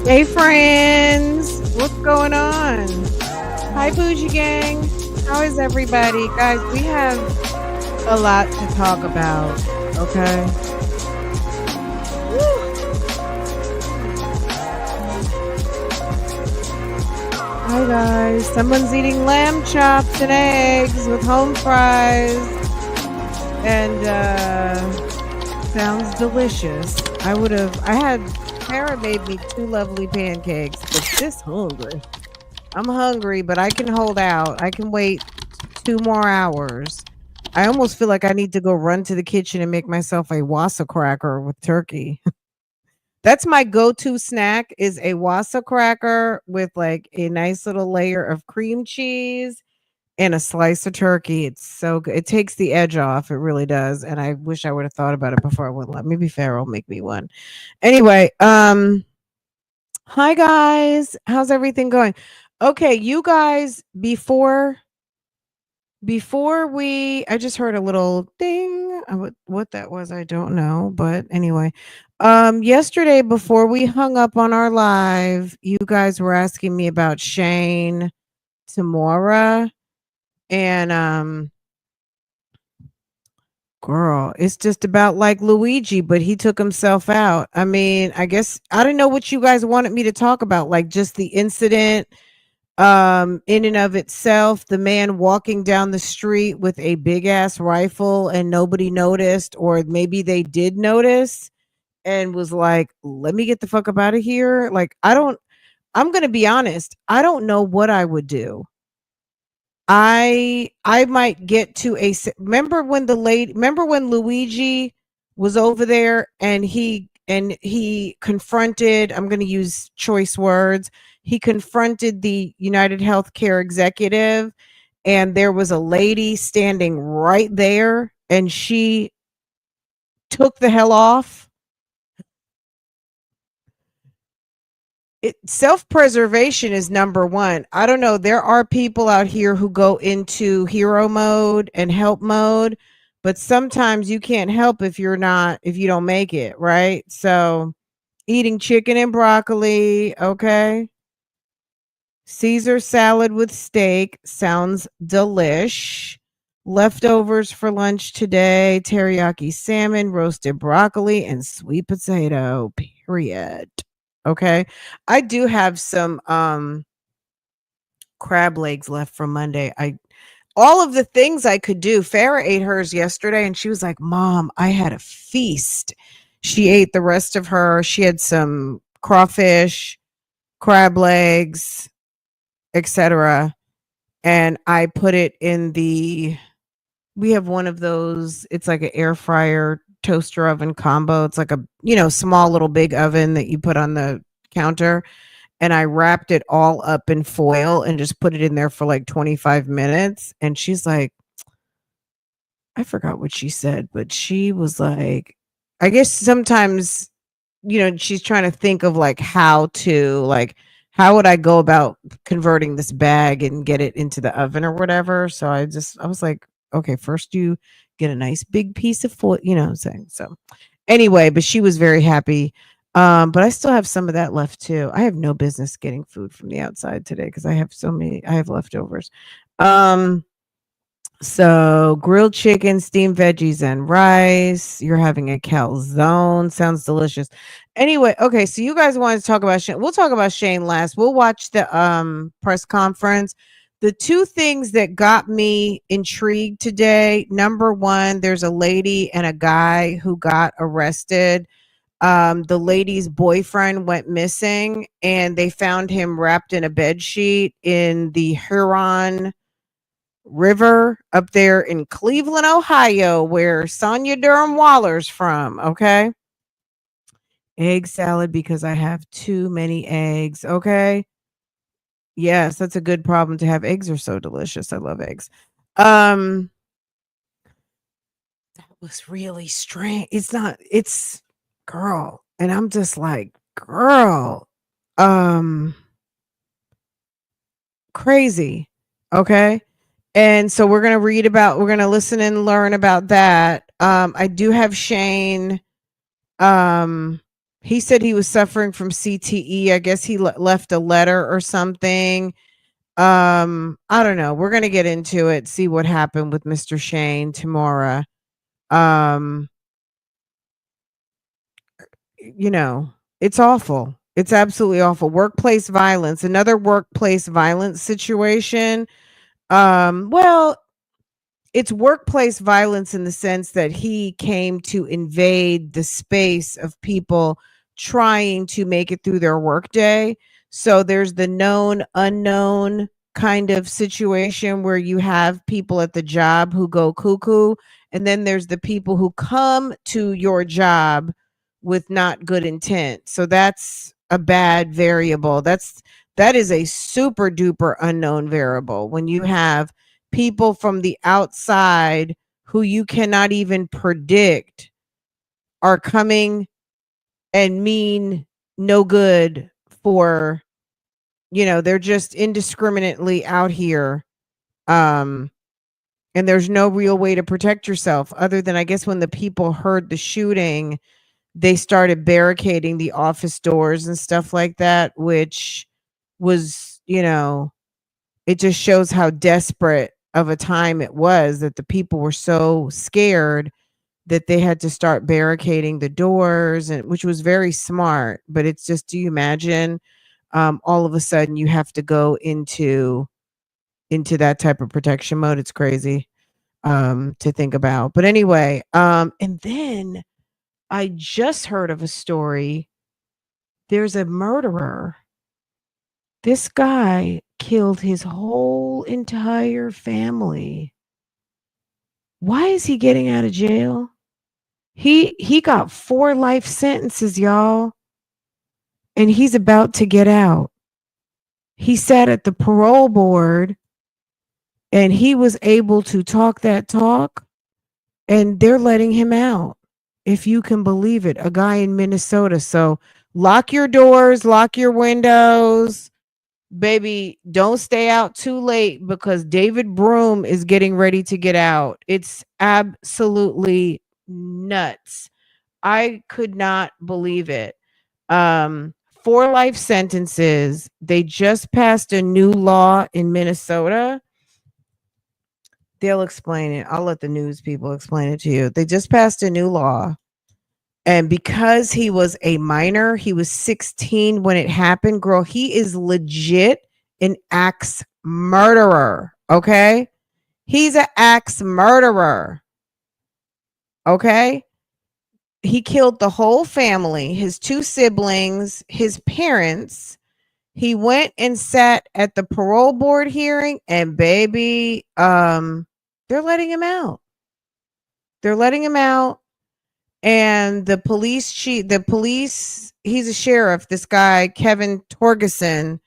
Hey friends, what's going on? Hi Bougie Gang, how is everybody? Guys, we have a lot to talk about, okay? Woo. Hi guys, someone's eating lamb chops and eggs with home fries and sounds delicious. I had Sarah made me two lovely pancakes, but this hungry. I'm hungry, but I can hold out. I can wait 2 more hours. I almost feel like I need to go run to the kitchen and make myself a wassa cracker with turkey. That's my go-to snack is a wassa cracker with like a nice little layer of cream cheese and a slice of turkey. It's so good. It takes the edge off. It really does. And I wish I would have thought about it before I went live. Maybe Farrell make me one. Anyway, hi guys. How's everything going? Okay, you guys, before we I just heard a little ding. What that was, I don't know, but anyway. Yesterday before we hung up on our live, you guys were asking me about Shane Tamura and girl, it's just about like Luigi, but he took himself out. I mean, I guess I don't know what you guys wanted me to talk about, like just the incident in and of itself, the man walking down the street with a big ass rifle and nobody noticed, or maybe they did notice and was like, let me get the fuck up out of here. Like, I'm gonna be honest, I don't know what I would do. I might get to remember when Luigi was over there and he confronted, I'm going to use choice words, he confronted the United Healthcare executive and there was a lady standing right there and she took the hell off. Self-preservation is number one. I don't know. There are people out here who go into hero mode and help mode, but sometimes you can't help if you don't make it, right? So eating chicken and broccoli, okay? Caesar salad with steak sounds delish. Leftovers for lunch today, teriyaki salmon, roasted broccoli, and sweet potato, period. Okay. I do have some crab legs left from Monday. I All of the things I could do. Farah ate hers yesterday and she was like, "Mom, I had a feast." She ate the rest of her. She had some crawfish, crab legs, etc. And I put it in we have one of those, it's like an air fryer toaster oven combo. It's like a, small little big oven that you put on the counter. And I wrapped it all up in foil and just put it in there for like 25 minutes. And she's like, I forgot what she said, but she was like, I guess sometimes, she's trying to think of like how would I go about converting this bag and get it into the oven or whatever. So I was like, okay, first you get a nice big piece of foil, you know what I'm saying? So anyway, but she was very happy. But I still have some of that left too. I have no business getting food from the outside today because I have leftovers. Um, so grilled chicken, steamed veggies, and rice. You're having a calzone. Sounds delicious. Anyway, okay. So you guys wanted to talk about Shane. We'll talk about Shane last. We'll watch the press conference. The two things that got me intrigued today. Number one, there's a lady and a guy who got arrested. The lady's boyfriend went missing, and they found him wrapped in a bed sheet in the Huron River up there in Cleveland, Ohio, where Sonia Durham Waller's from. Okay. Egg salad because I have too many eggs. Okay. Yes, that's a good problem to have. Eggs are so delicious. I love eggs. That was really strange. It's girl. And I'm just like, girl. Crazy. Okay. And so we're going to listen and learn about that. I do have Shane. Um, He said he was suffering from CTE. I guess he left a letter or something. I don't know. We're going to get into it, see what happened with Mr. Shane tomorrow. Um, you know, it's awful. It's absolutely awful. Workplace violence, another workplace violence situation. Well, it's workplace violence in the sense that he came to invade the space of people trying to make it through their workday. So there's the known unknown kind of situation where you have people at the job who go cuckoo, and then there's the people who come to your job with not good intent. So that's a bad variable. That is a super duper unknown variable when you have people from the outside who you cannot even predict are coming and mean no good for, they're just indiscriminately out here. And there's no real way to protect yourself other than, I guess, when the people heard the shooting, they started barricading the office doors and stuff like that, which was, it just shows how desperate of a time it was that the people were so scared that they had to start barricading the doors, and which was very smart. But it's just, do you imagine all of a sudden you have to go into that type of protection mode? It's crazy to think about. But anyway, and then I just heard of a story. There's a murderer. This guy killed his whole entire family. Why is he getting out of jail? He got 4 life sentences, y'all, and he's about to get out. He sat at the parole board and he was able to talk that talk, and they're letting him out. If you can believe it, a guy in Minnesota. So lock your doors, lock your windows. Baby, don't stay out too late because David Brom is getting ready to get out. It's absolutely nuts. I could not believe it. 4 life sentences. They just passed a new law in Minnesota. They'll explain it. I'll let the news people explain it to you. They just passed a new law. And because he was a minor, he was 16 when it happened. Girl, he is legit an axe murderer. Okay. He's an axe murderer. Okay. He killed the whole family, his 2 siblings, his parents. He went and sat at the parole board hearing, and baby, they're letting him out. They're letting him out. And the police chief, he's a sheriff, this guy, Kevin Torgerson,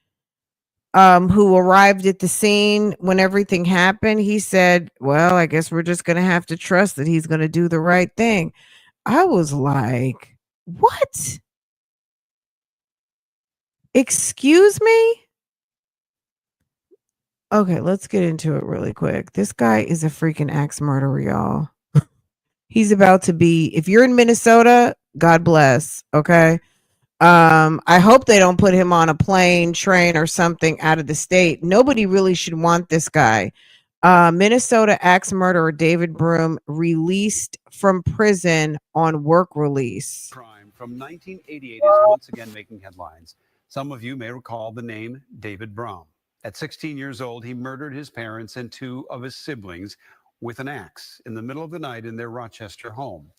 who arrived at the scene when everything happened, he said, well, I guess we're just going to have to trust that he's going to do the right thing. I was like, what? Excuse me? Okay, let's get into it really quick. This guy is a freaking axe murderer, y'all. He's about to be, if you're in Minnesota, God bless. Okay. I hope they don't put him on a plane, train, or something out of the state. Nobody really should want this guy. Minnesota axe murderer David Brom released from prison on work release. Crime from 1988 is once again making headlines. Some of you may recall the name David Brom. At 16 years old, he murdered his parents and 2 of his siblings with an axe in the middle of the night in their Rochester home.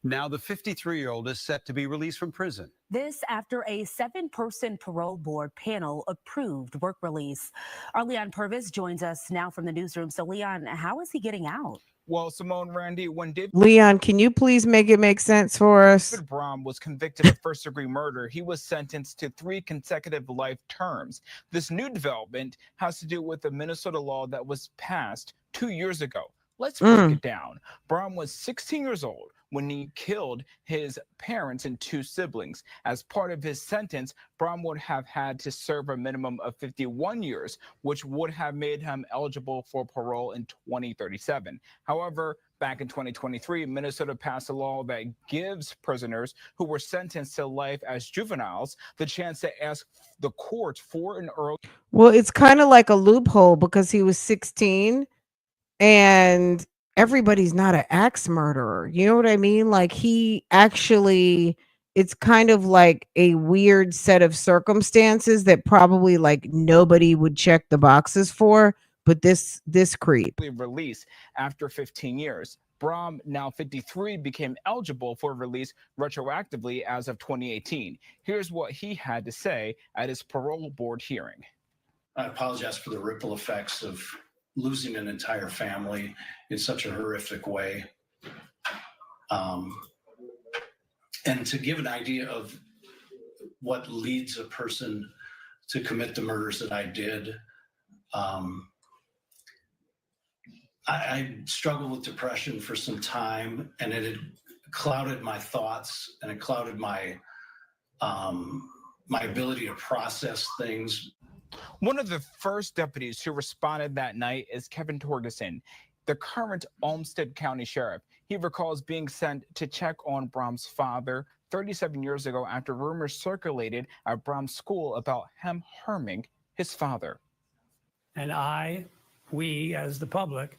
Now the 53-year-old is set to be released from prison. This after a 7-person parole board panel approved work release. Our Leon Purvis joins us now from the newsroom. So Leon, how is he getting out? Well, Simone, Randy, when Leon, can you please make it make sense for us? David Brom was convicted of first-degree murder, he was sentenced to 3 consecutive life terms. This new development has to do with a Minnesota law that was passed 2 years ago. Let's break it down. Brom was 16 years old when he killed his parents and 2 siblings. As part of his sentence, Brom would have had to serve a minimum of 51 years, which would have made him eligible for parole in 2037. However, Back in 2023, Minnesota passed a law that gives prisoners who were sentenced to life as juveniles the chance to ask the court for an early. Well, it's kind of like a loophole because he was 16 and everybody's not an axe murderer. You know what I mean? Like he actually, it's kind of like a weird set of circumstances that probably like nobody would check the boxes for, but this creep. Release after 15 years. Brom, now 53, became eligible for release retroactively as of 2018. Here's what he had to say at his parole board hearing. I apologize for the ripple effects of losing an entire family in such a horrific way. And to give an idea of what leads a person to commit the murders that I did, I struggled with depression for some time, and it had clouded my thoughts, and it clouded my my ability to process things. One of the first deputies who responded that night is Kevin Torgerson, the current Olmsted County Sheriff. He recalls being sent to check on Brom's father 37 years ago after rumors circulated at Brom's school about him harming his father. And we as the public,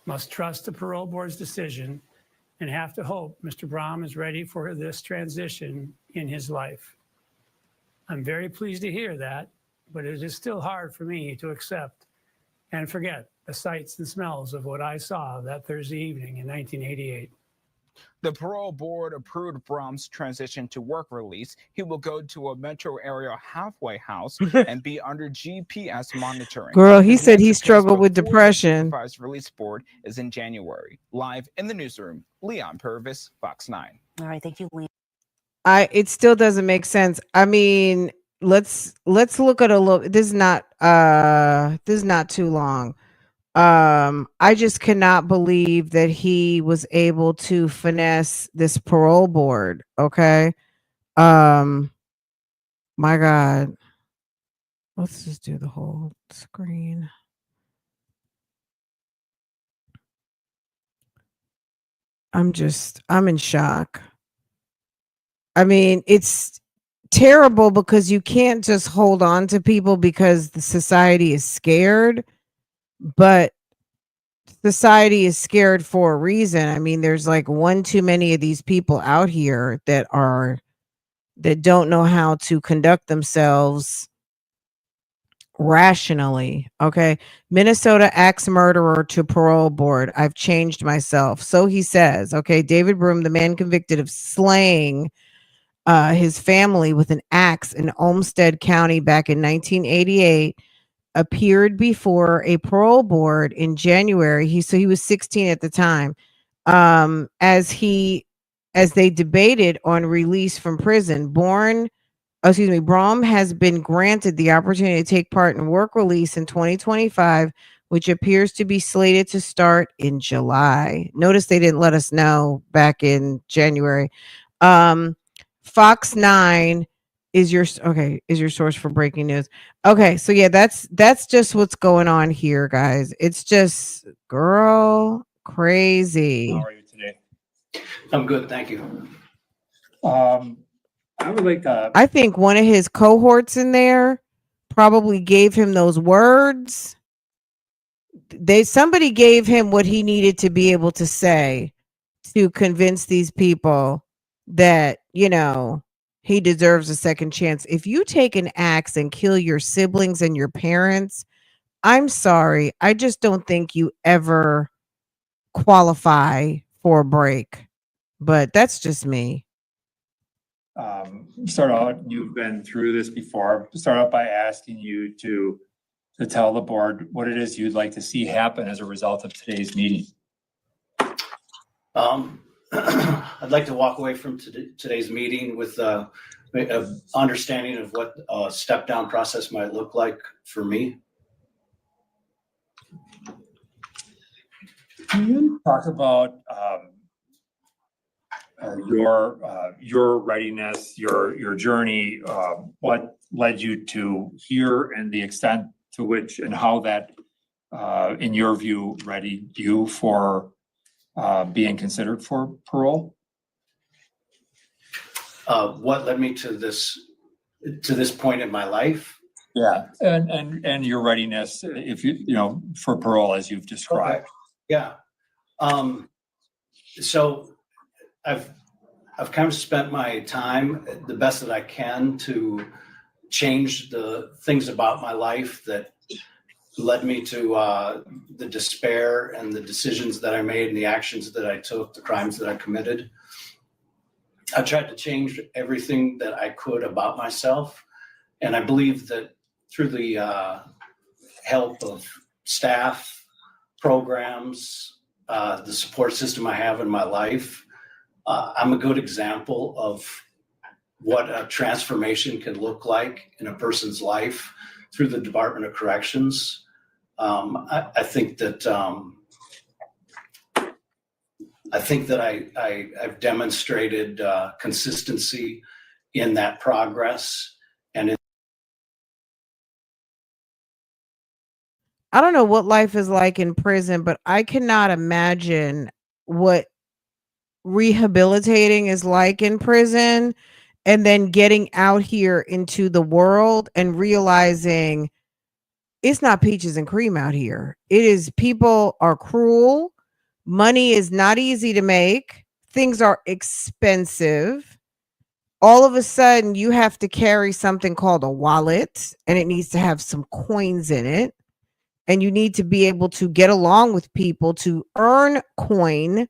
must trust the parole board's decision and have to hope Mr. Brom is ready for this transition in his life. I'm very pleased to hear that, but it is still hard for me to accept and forget the sights and smells of what I saw that Thursday evening in 1988. The parole board approved Brom's transition to work release. He will go to a metro area halfway house and be under GPS monitoring. Girl, he said he struggled with depression. The release board is in January. Live in the newsroom, Leon Purvis, Fox 9. All right, thank you, Leon. It still doesn't make sense. I mean, let's look at a little. This is not too long. I just cannot believe that he was able to finesse this parole board. Okay. My God. Let's just do the whole screen. I'm in shock. I mean, it's terrible because you can't just hold on to people because the society is scared. But society is scared for a reason. I mean, there's like one too many of these people out here that don't know how to conduct themselves rationally. Okay. Minnesota axe murderer to parole board. I've changed myself. So he says, okay, David Brom, the man convicted of slaying his family with an axe in Olmsted County back in 1988, appeared before a parole board in January. He was 16 at the time. As they debated on release from prison, Brom has been granted the opportunity to take part in work release in 2025, which appears to be slated to start in July. Notice they didn't let us know back in January. Fox 9 is your source for breaking news. Okay, so yeah, that's just what's going on here, guys. It's just girl crazy. How are you today? I'm good, thank you. I would like to. I think one of his cohorts in there probably gave him those words. Somebody gave him what he needed to be able to say to convince these people that, he deserves a second chance. If you take an axe and kill your siblings and your parents, I'm sorry. I just don't think you ever qualify for a break. But that's just me. Start out, you've been through this before. Start out by asking you to tell the board what it is you'd like to see happen as a result of today's meeting. I'd like to walk away from today's meeting with an understanding of what a step down process might look like for me. Can you talk about your readiness, your journey, what led you to here, and the extent to which and how that, in your view, readied you for being considered for parole? What led me to this point in my life? Yeah, and your readiness, if you know, for parole as you've described. Okay. Yeah. So I've kind of spent my time the best that I can to change the things about my life that led me to the despair and the decisions that I made and the actions that I took, the crimes that I committed. I tried to change everything that I could about myself. And I believe that through the help of staff, programs, the support system I have in my life, I'm a good example of what a transformation can look like in a person's life through the Department of Corrections. I think that I've demonstrated consistency in that progress. And I don't know what life is like in prison, but I cannot imagine what rehabilitating is like in prison and then getting out here into the world and realizing it's not peaches and cream out here. It is, people are cruel. Money is not easy to make. Things are expensive. All of a sudden, you have to carry something called a wallet, and it needs to have some coins in it. And you need to be able to get along with people to earn coin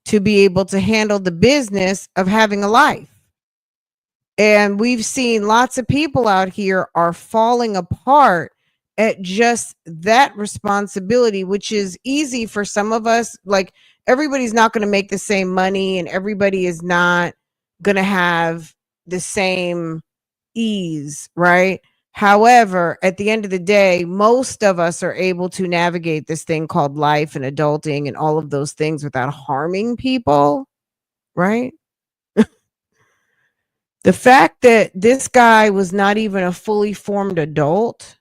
to be able to handle the business of having a life. And we've seen lots of people out here are falling apart at just that responsibility, which is easy for some of us. Like, everybody's not going to make the same money and everybody is not going to have the same ease, right? However, at the end of the day, most of us are able to navigate this thing called life and adulting and all of those things without harming people, right? The fact that this guy was not even a fully formed adult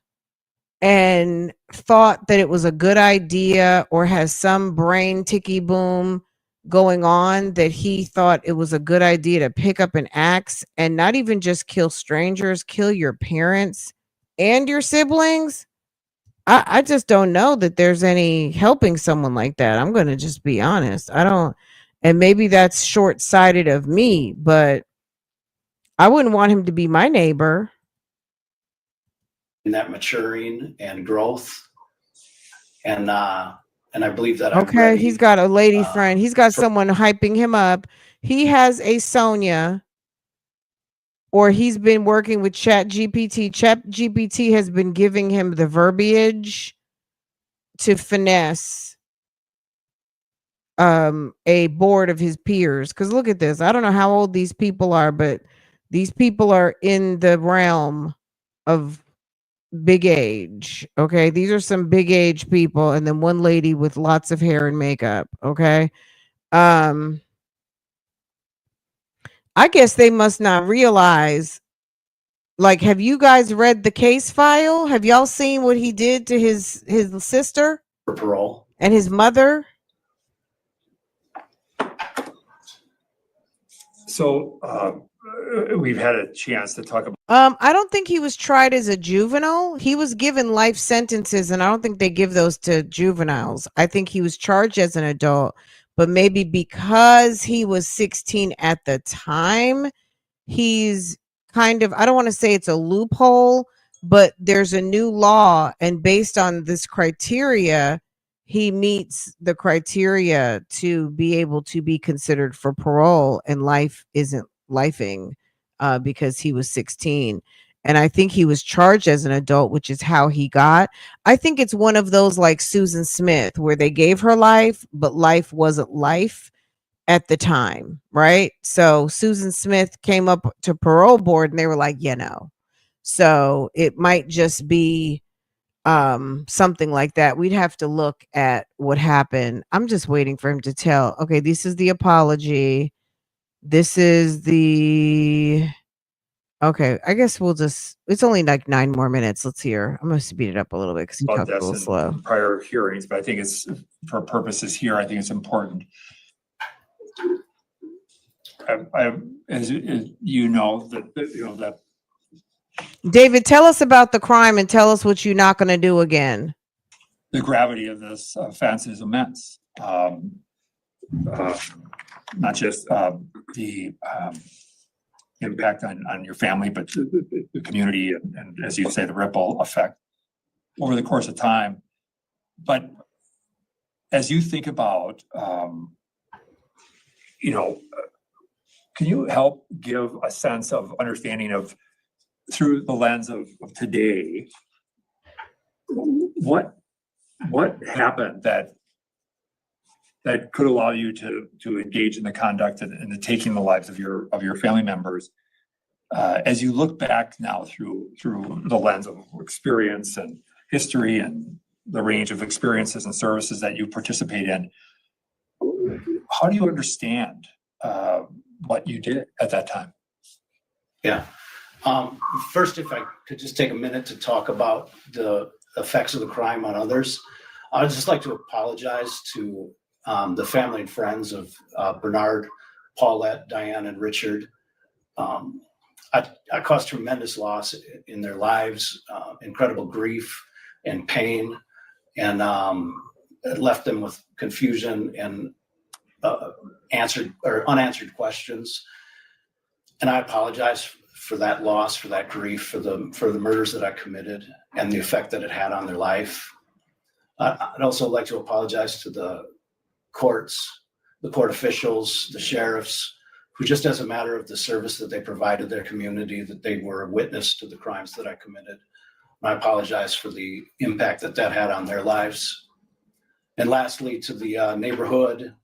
and thought that it was a good idea or has some brain ticky boom going on, that he thought it was a good idea to pick up an axe and not even just kill strangers, kill your parents and your siblings. I just don't know that there's any helping someone like that. I'm going to just be honest. I don't, and maybe that's short-sighted of me, but I wouldn't want him to be my neighbor. in that maturing and growth. And I believe that I'm Okay, ready, he's got a lady friend. He's got for- someone hyping him up. He has a Sonia, or he's been working with Chat GPT. Chat GPT has been giving him the verbiage to finesse a board of his peers. Because look at this. I don't know how old these people are, but these people are in the realm of big age. Okay, these are some big age people, and then one lady with lots of hair and makeup. Okay, I guess they must not realize. Like, have you guys read the case file? Have y'all seen what he did to his sister for parole. and his mother? So we've had a chance to talk about. I don't think he was tried as a juvenile. He was given life sentences, and I don't think they give those to juveniles. I think he was charged as an adult, but maybe because he was 16 at the time, he's kind of, I don't want to say it's a loophole, but there's a new law, and based on this criteria, he meets the criteria to be able to be considered for parole, and life isn't lifing because he was 16. And I think he was charged as an adult, which is how he got. I think it's one of those like Susan Smith, where they gave her life, but life wasn't life at the time, right? So Susan Smith came up to parole board and they were like, no. So it might just be something like that. We'd have to look at what happened. I'm just waiting for him to tell. Okay, this is the apology. This is the Okay, I guess we'll just. It's only like 9 more minutes. Let's hear. I'm gonna speed it up a little bit because he About talked a this little in slow. prior hearings, but I think it's for purposes here. I think it's important. As you know that David, tell us about the crime and tell us what you're not gonna do again. the gravity of this offense is immense. Not just the impact on your family, but the community and as you say, the ripple effect over the course of time. But as you think about, can you help give a sense of understanding of through the lens of today, what happened that could allow you to engage in the conduct and the taking the lives of your family members, as you look back now through the lens of experience and history and the range of experiences and services that you participate in? How do you understand what you did at that time? Yeah. First, if I could just take a minute to talk about the effects of the crime on others. I'd just like to apologize to the family and friends of Bernard, Paulette, Diane, and Richard. I caused tremendous loss in their lives, incredible grief and pain, and it left them with confusion and answered or unanswered questions. And I apologize for that loss, for that grief, for the murders that I committed and the effect that it had on their life. I'd also like to apologize to the courts, the court officials, the sheriffs, who just as a matter of the service that they provided their community, that they were a witness to the crimes that I committed. I apologize for the impact that had on their lives. And lastly, to the neighborhood,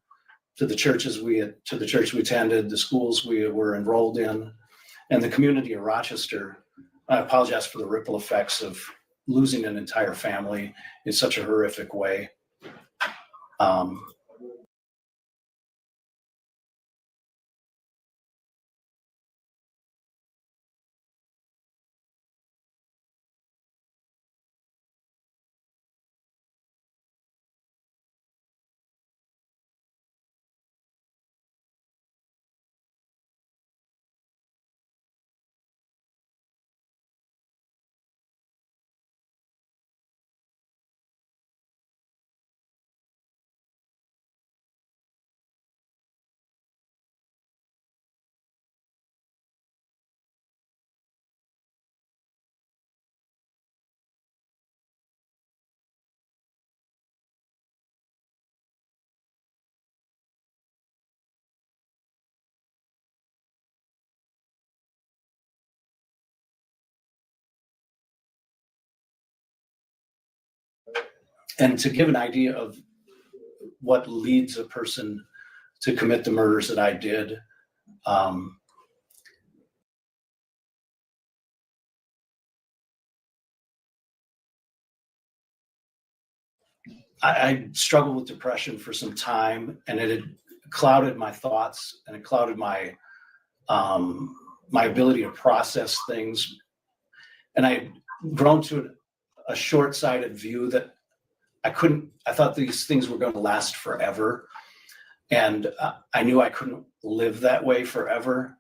to the church we attended, the schools we were enrolled in, and the community of Rochester. I apologize for the ripple effects of losing an entire family in such a horrific way. And to give an idea of what leads a person to commit the murders that I did, I struggled with depression for some time, and it had clouded my thoughts and it clouded my my ability to process things. And I had grown to a short-sighted view that I thought these things were going to last forever. And I knew I couldn't live that way forever.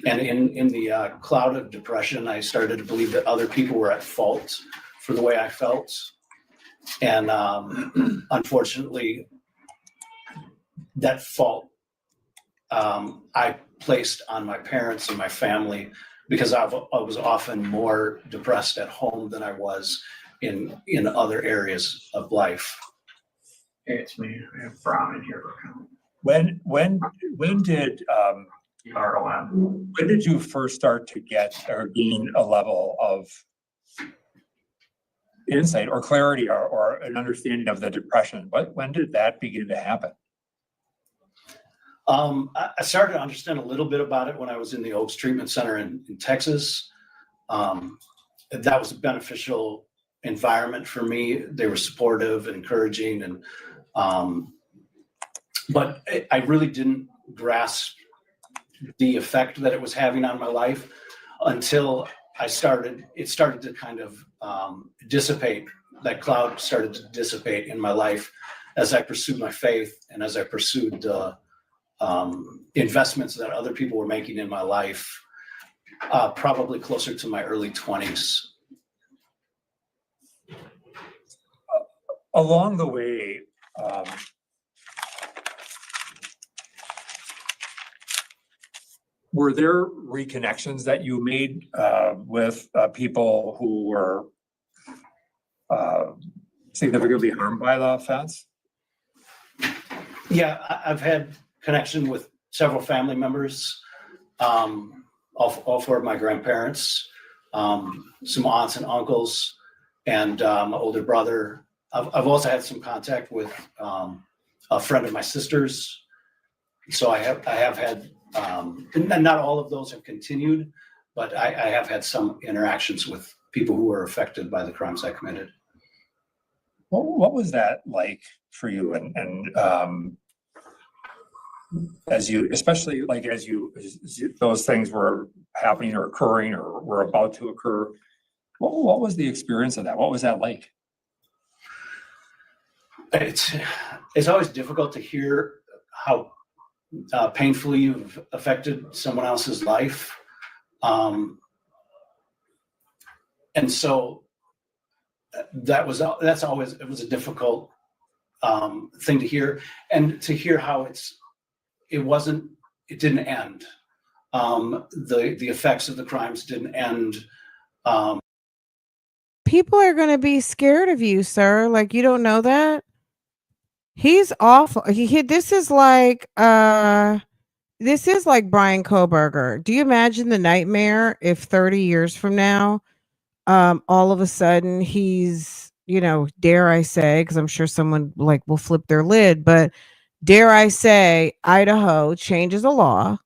And in the cloud of depression, I started to believe that other people were at fault for the way I felt. And unfortunately, that fault I placed on my parents and my family, because I was often more depressed at home than I was in other areas of life. Hey, it's me. I have Brom in here. When did Parolee. when did you first start to get or gain a level of insight or clarity or an understanding of the depression? When did that begin to happen? I started to understand a little bit about it when I was in the Oaks Treatment Center in Texas. That was a beneficial environment for me. They were supportive and encouraging, and but I really didn't grasp the effect that it was having on my life until it started to kind of dissipate. That cloud started to dissipate in my life as I pursued my faith and as I pursued investments that other people were making in my life, probably closer to my early 20s. Along the way, were there reconnections that you made with people who were significantly harmed by the offense? Yeah, I've had connection with several family members, all four of my grandparents, some aunts and uncles, and my older brother. I've also had some contact with a friend of my sister's. So I have had, and not all of those have continued, but I have had some interactions with people who were affected by the crimes I committed. What was that like for you? And as you, especially like as those things were happening or occurring or were about to occur, what was the experience of that? What was that like? It's always difficult to hear how painfully you've affected someone else's life. And so it was a difficult thing to hear, and to hear how it didn't end. The effects of the crimes didn't end. People are going to be scared of you, sir. Like, you don't know that? He's awful. This is like Brian Kohberger. Do you imagine the nightmare if 30 years from now, all of a sudden he's, dare I say, because I'm sure someone will flip their lid, but dare I say, Idaho changes a law.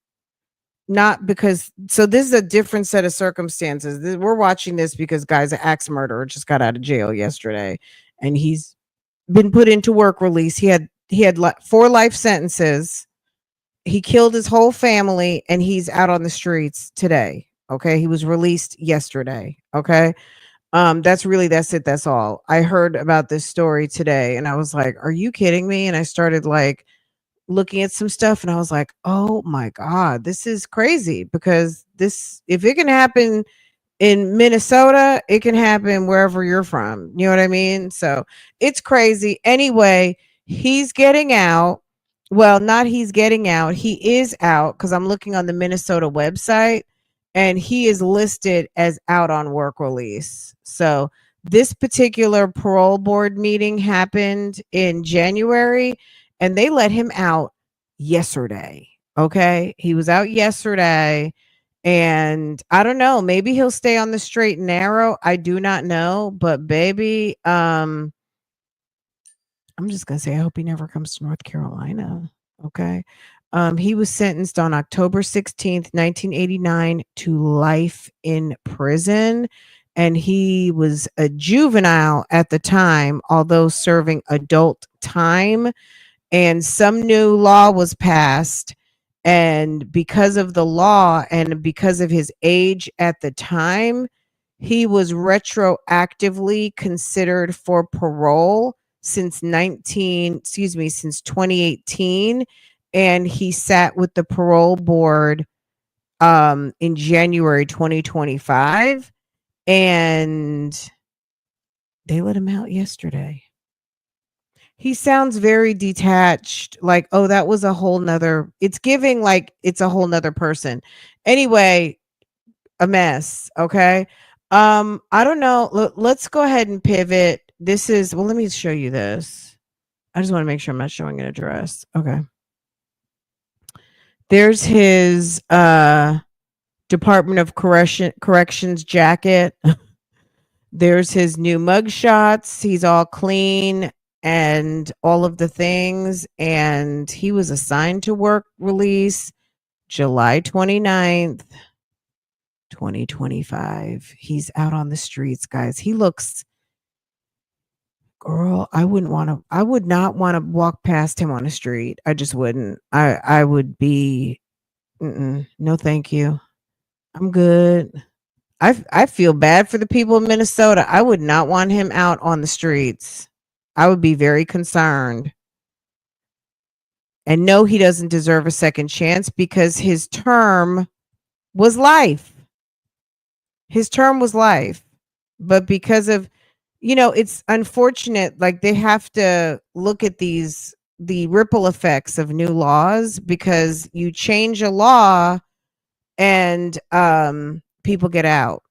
Not because, so this is a different set of circumstances. We're watching this because guy's an axe murderer, just got out of jail yesterday, and he's been put into work release. He had 4 life sentences. He killed his whole family, and he's out on the streets today. Okay, he was released yesterday. Okay, that's it. That's all. I heard about this story today, and I was like, "Are you kidding me?" And I started looking at some stuff, and I was like, oh my God, this is crazy, because if it can happen in Minnesota, it can happen wherever you're from. You know what I mean? So it's crazy. Anyway, he's getting out. Well, not he's getting out. He is out, because I'm looking on the Minnesota website, and he is listed as out on work release. So this particular parole board meeting happened in January, and they let him out yesterday. Okay. He was out yesterday, and I don't know, maybe he'll stay on the straight and narrow. I do not know, but baby, I'm just going to say, I hope he never comes to North Carolina. Okay. He was sentenced on October 16th, 1989 to life in prison. And he was a juvenile at the time, although serving adult time. And some new law was passed, and because of the law and because of his age at the time, he was retroactively considered for parole since 2018, and he sat with the parole board in January 2025, and they let him out yesterday. He sounds very detached, like, oh, that was a whole nother, it's giving like it's a whole nother person. Anyway, a mess. Okay. I don't know. Let's go ahead and pivot. This is, well, let me show you this. I just want to make sure I'm not showing an address. Okay. There's his Department of Corrections jacket. There's his new mug shots. He's all clean and all of the things. And he was assigned to work release July 29th, 2025. He's out on the streets, guys. He looks, girl, I would not want to walk past him on the street. I just wouldn't. I would be, no, thank you. I'm good. I feel bad for the people of Minnesota. I would not want him out on the streets. I would be very concerned. And no, he doesn't deserve a second chance because his term was life. His term was life. But because of, it's unfortunate. Like they have to look at the ripple effects of new laws because you change a law and people get out,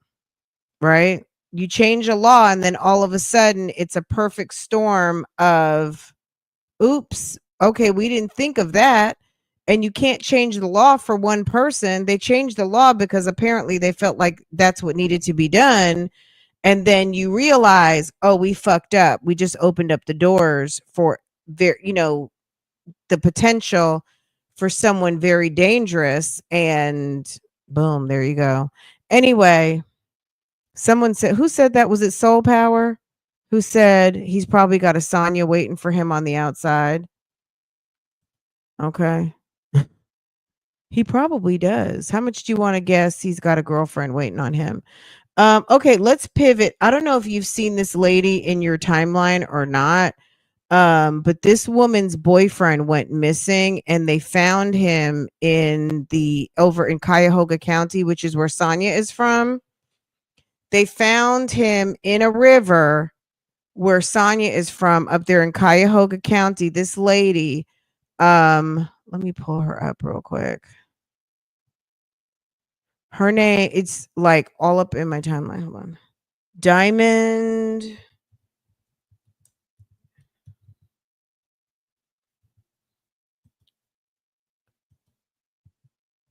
right? You change a law and then all of a sudden it's a perfect storm of, oops, okay, we didn't think of that. And you can't change the law for one person. They changed the law because apparently they felt like that's what needed to be done. And then you realize, oh, we fucked up. We just opened up the doors for the potential for someone very dangerous. And boom, there you go. Anyway, someone said, who said that? Was it Soul Power? Who said he's probably got a Sonya waiting for him on the outside? Okay. He probably does. How much do you want to guess he's got a girlfriend waiting on him? Okay, let's pivot. I don't know if you've seen this lady in your timeline or not. But this woman's boyfriend went missing and they found him over in Cuyahoga County, which is where Sonya is from. They found him in a river where Sonya is from, up there in Cuyahoga County. This lady, let me pull her up real quick. Her name, it's like all up in my timeline. Hold on. Dy'Mond.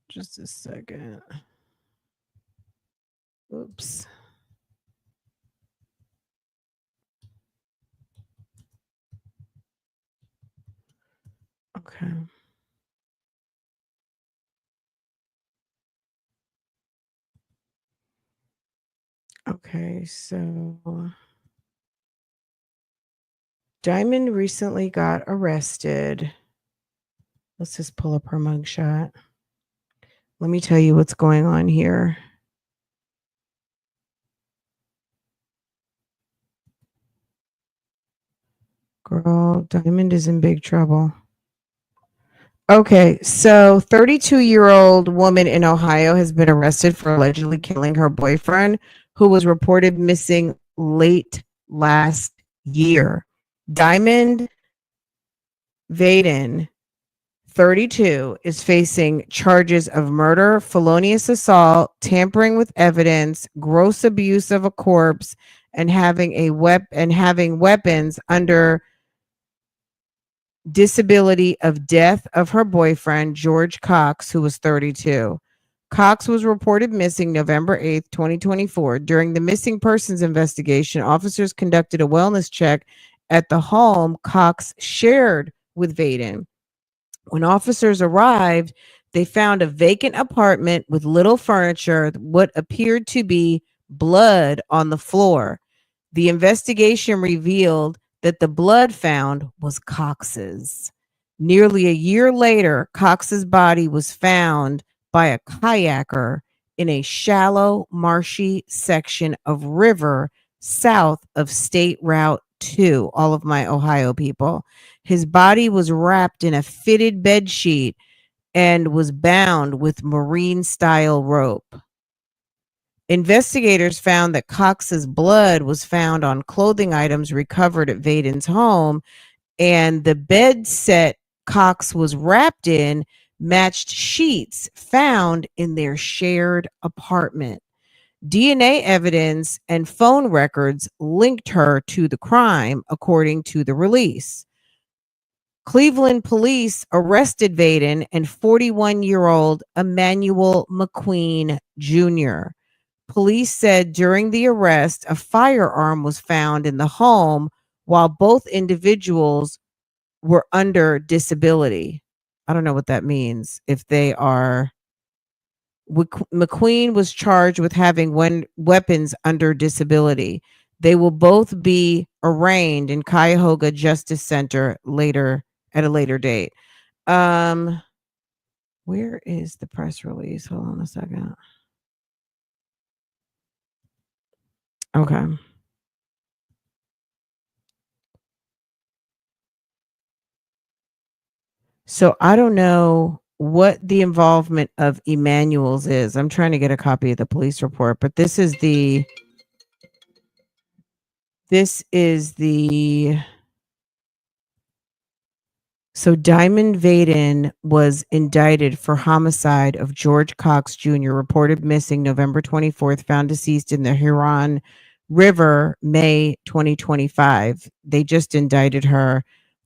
Just a second. Oops. Okay. Okay, so Dy'Mond recently got arrested. Let's just pull up her mugshot. Let me tell you what's going on here. Girl, Dy'Mond is in big trouble. Okay, so 32-year-old woman in Ohio has been arrested for allegedly killing her boyfriend, who was reported missing late last year. Dy'Mond Vaden, 32, is facing charges of murder, felonious assault, tampering with evidence, gross abuse of a corpse, and having weapons under disability of death of her boyfriend, George Cox, who was 32. Cox was reported missing November 8th, 2024. During the missing persons investigation, officers conducted a wellness check at the home Cox shared with Vaden. When officers arrived, they found a vacant apartment with little furniture, what appeared to be blood on the floor. The investigation revealed that the blood found was Cox's. Nearly a year later, Cox's body was found by a kayaker in a shallow, marshy section of river south of State Route 2, all of my Ohio people. His body was wrapped in a fitted bed sheet and was bound with marine-style rope. Investigators found that Cox's blood was found on clothing items recovered at Vaden's home, and the bed set Cox was wrapped in matched sheets found in their shared apartment. DNA evidence and phone records linked her to the crime, according to the release. Cleveland police arrested Vaden and 41-year-old Emmanuel McQueen Jr. Police said during the arrest, a firearm was found in the home while both individuals were under disability. I don't know what that means. If they are, McQueen was charged with having weapons under disability. They will both be arraigned in Cuyahoga Justice Center at a later date. Where is the press release? Hold on a second. Okay. So I don't know what the involvement of Emmanuel's is. I'm trying to get a copy of the police report, but this is the so Dy'Mond Vaden was indicted for homicide of George Cox Jr., reported missing November 24th, found deceased in the Huron River, May 2025. They just indicted her.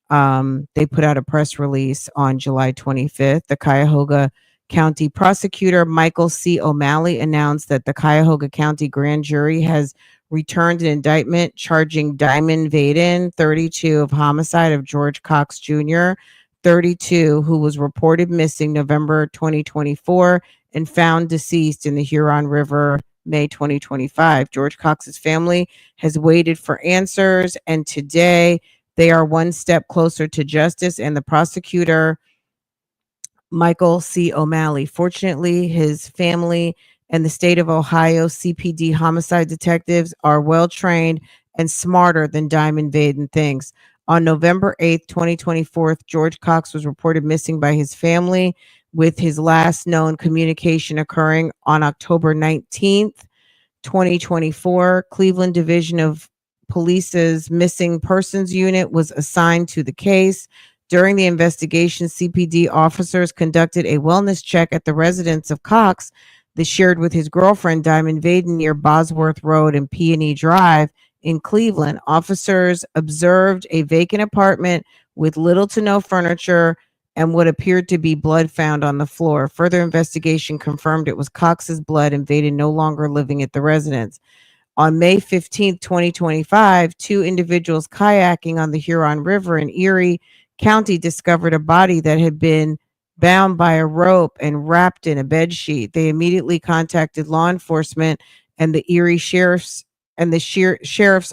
They put out a press release on July 25th. The Cuyahoga County prosecutor, Michael C. O'Malley, announced that the Cuyahoga County grand jury has returned an indictment charging Dy'Mond Vaden, 32, of homicide of George Cox Jr., 32, who was reported missing November 2024 and found deceased in the Huron River, May 2025. George Cox's family has waited for answers, and today they are one step closer to justice, and the prosecutor, Michael C. O'Malley. Fortunately, his family and the state of Ohio CPD homicide detectives are well trained and smarter than Dy'Mond Vaden thinks. On November 8th, 2024, George Cox was reported missing by his family, with his last known communication occurring on October 19th, 2024. Cleveland Division of Police's Missing Persons Unit was assigned to the case. During the investigation, CPD officers conducted a wellness check at the residence of Cox that shared with his girlfriend, Dy'Mond Vaden, near Bosworth Road and Peony Drive in Cleveland. Officers observed a vacant apartment with little to no furniture and what appeared to be blood found on the floor. Further investigation confirmed it was Cox's blood and Vaden no longer living at the residence. On May 15th, 2025, two individuals kayaking on the Huron River in Erie County discovered a body that had been bound by a rope and wrapped in a bed sheet. They immediately contacted law enforcement, and the Erie Sheriff's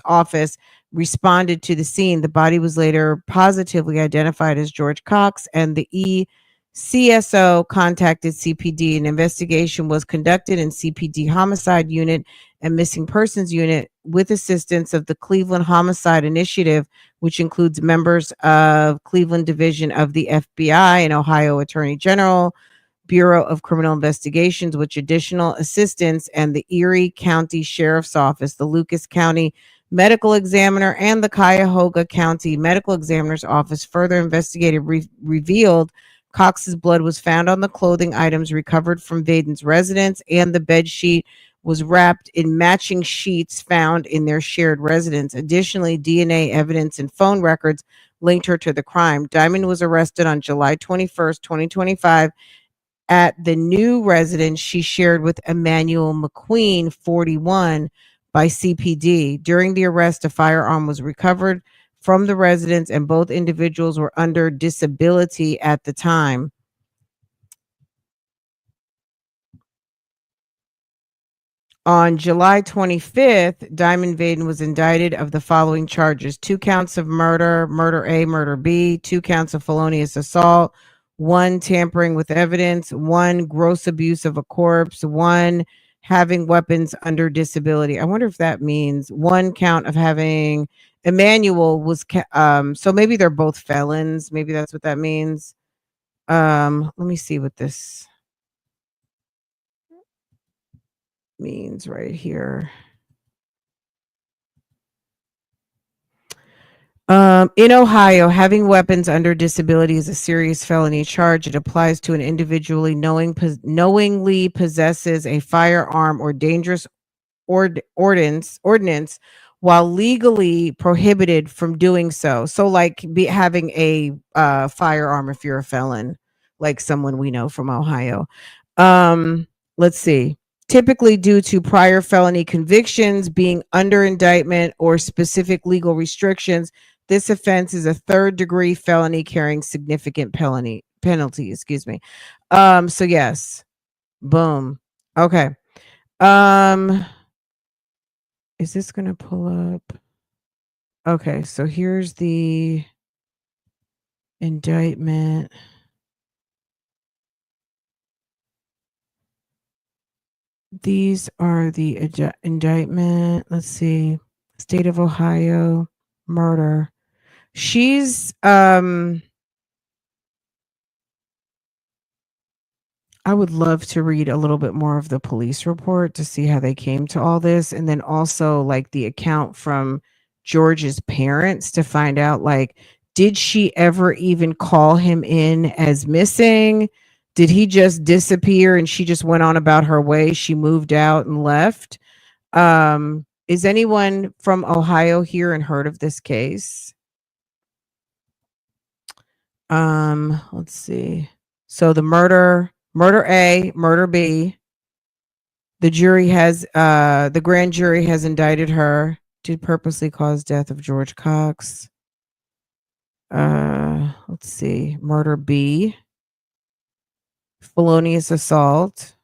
Office responded to the scene. The body was later positively identified as George Cox, and the CSO contacted CPD. An investigation was conducted in CPD Homicide Unit and Missing Persons Unit with assistance of the Cleveland Homicide Initiative, which includes members of Cleveland Division of the FBI and Ohio Attorney General, Bureau of Criminal Investigations, with additional assistance, and the Erie County Sheriff's Office, the Lucas County Medical Examiner, and the Cuyahoga County Medical Examiner's Office. Further investigated revealed Cox's blood was found on the clothing items recovered from Vaden's residence, and the bed sheet was wrapped in matching sheets found in their shared residence. Additionally, DNA evidence and phone records linked her to the crime. Dy'Mond was arrested on July 21st, 2025 at the new residence she shared with Emmanuel McQueen, 41, by CPD. During the arrest, a firearm was recovered from the residence, and both individuals were under disability at the time. On July 25th, Dy'Mond Vaden was indicted of the following charges: 2 counts of murder, murder A, murder B, 2 counts of felonious assault, 1 tampering with evidence, 1 gross abuse of a corpse, 1 having weapons under disability. I wonder if that means 1 count of having Emmanuel was so maybe they're both felons. Maybe that's what that means. Let me see what this means right here. In Ohio, having weapons under disability is a serious felony charge. It applies to an individually knowingly possesses a firearm or dangerous ordinance while legally prohibited from doing so. So like having a firearm if you're a felon, like someone we know from Ohio. Let's see. Typically due to prior felony convictions, being under indictment, or specific legal restrictions, this offense is a 3rd-degree felony carrying significant penalty. Excuse me. So yes. Boom. Okay. Is this going to pull up? Okay, so here's the indictment. These are the indictment. Let's see. State of Ohio, murder. She's I would love to read a little bit more of the police report to see how they came to all this, and then also like the account from George's parents to find out, like, did she ever even call him in as missing? Did he just disappear and she just went on about her way? She moved out and left. Is anyone from Ohio here and heard of this case? Let's see. So the murder A, murder B. The grand jury has indicted her. Did purposely cause death of George Cox. Let's see. Murder B. Felonious assault.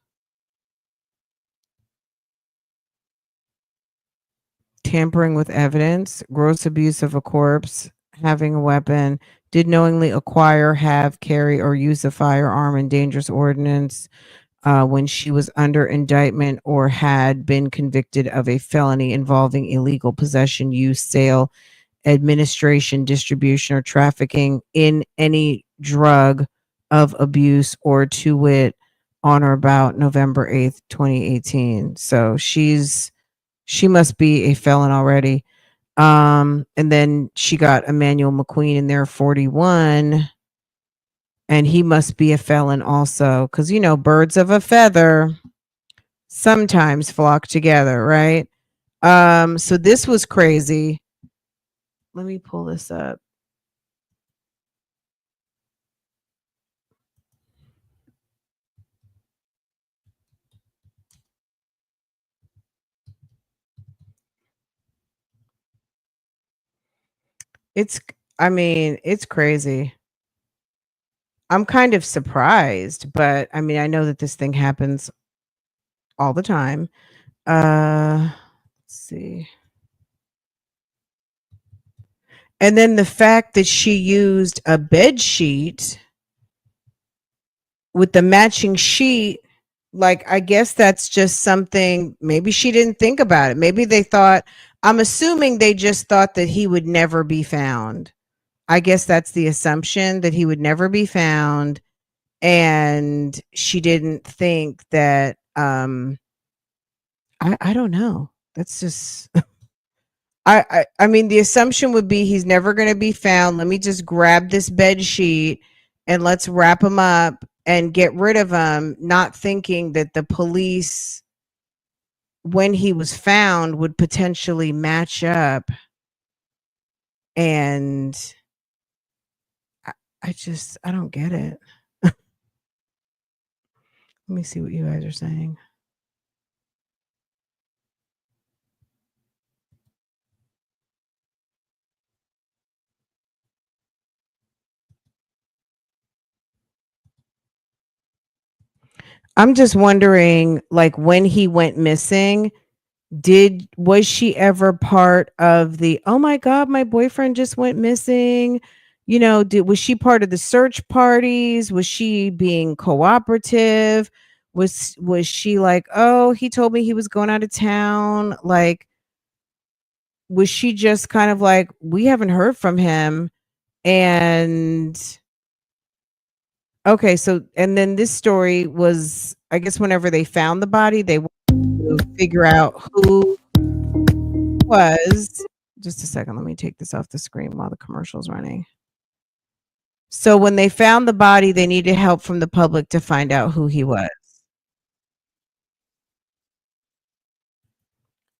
Tampering with evidence. Gross abuse of a corpse. Having a weapon. Did knowingly acquire, have, carry, or use a firearm and dangerous ordinance when she was under indictment or had been convicted of a felony involving illegal possession, use, sale, administration, distribution, or trafficking in any drug of abuse, or to wit, on or about November 8th, 2018. So she must be a felon already. And then she got Emmanuel McQueen in there, 41. And he must be a felon also, because, birds of a feather sometimes flock together, right? So this was crazy. Let me pull this up. It's crazy. I'm kind of surprised, but I mean, I know that this thing happens all the time. Let's see. And then the fact that she used a bed sheet with the matching sheet, like, I guess that's just something, maybe she didn't think about it. Maybe they thought, I'm assuming they just thought that he would never be found. I guess that's the assumption, that he would never be found. And she didn't think that, I don't know. That's just, I mean, the assumption would be he's never going to be found. Let me just grab this bed sheet and let's wrap him up and get rid of him, not thinking that the police, when he was found, would potentially match up. And I don't get it. Let me see what you guys are saying. I'm just wondering, like, when he went missing, was she ever part of the, oh my God, my boyfriend just went missing? Was she part of the search parties? Was she being cooperative? Was she like, oh, he told me he was going out of town? Like, was she just kind of like, we haven't heard from him? And okay, so, and then this story was, I guess, whenever they found the body, they wanted to figure out who was. Just a second, let me take this off the screen while the commercial's running. So when they found the body, they needed help from the public to find out who he was.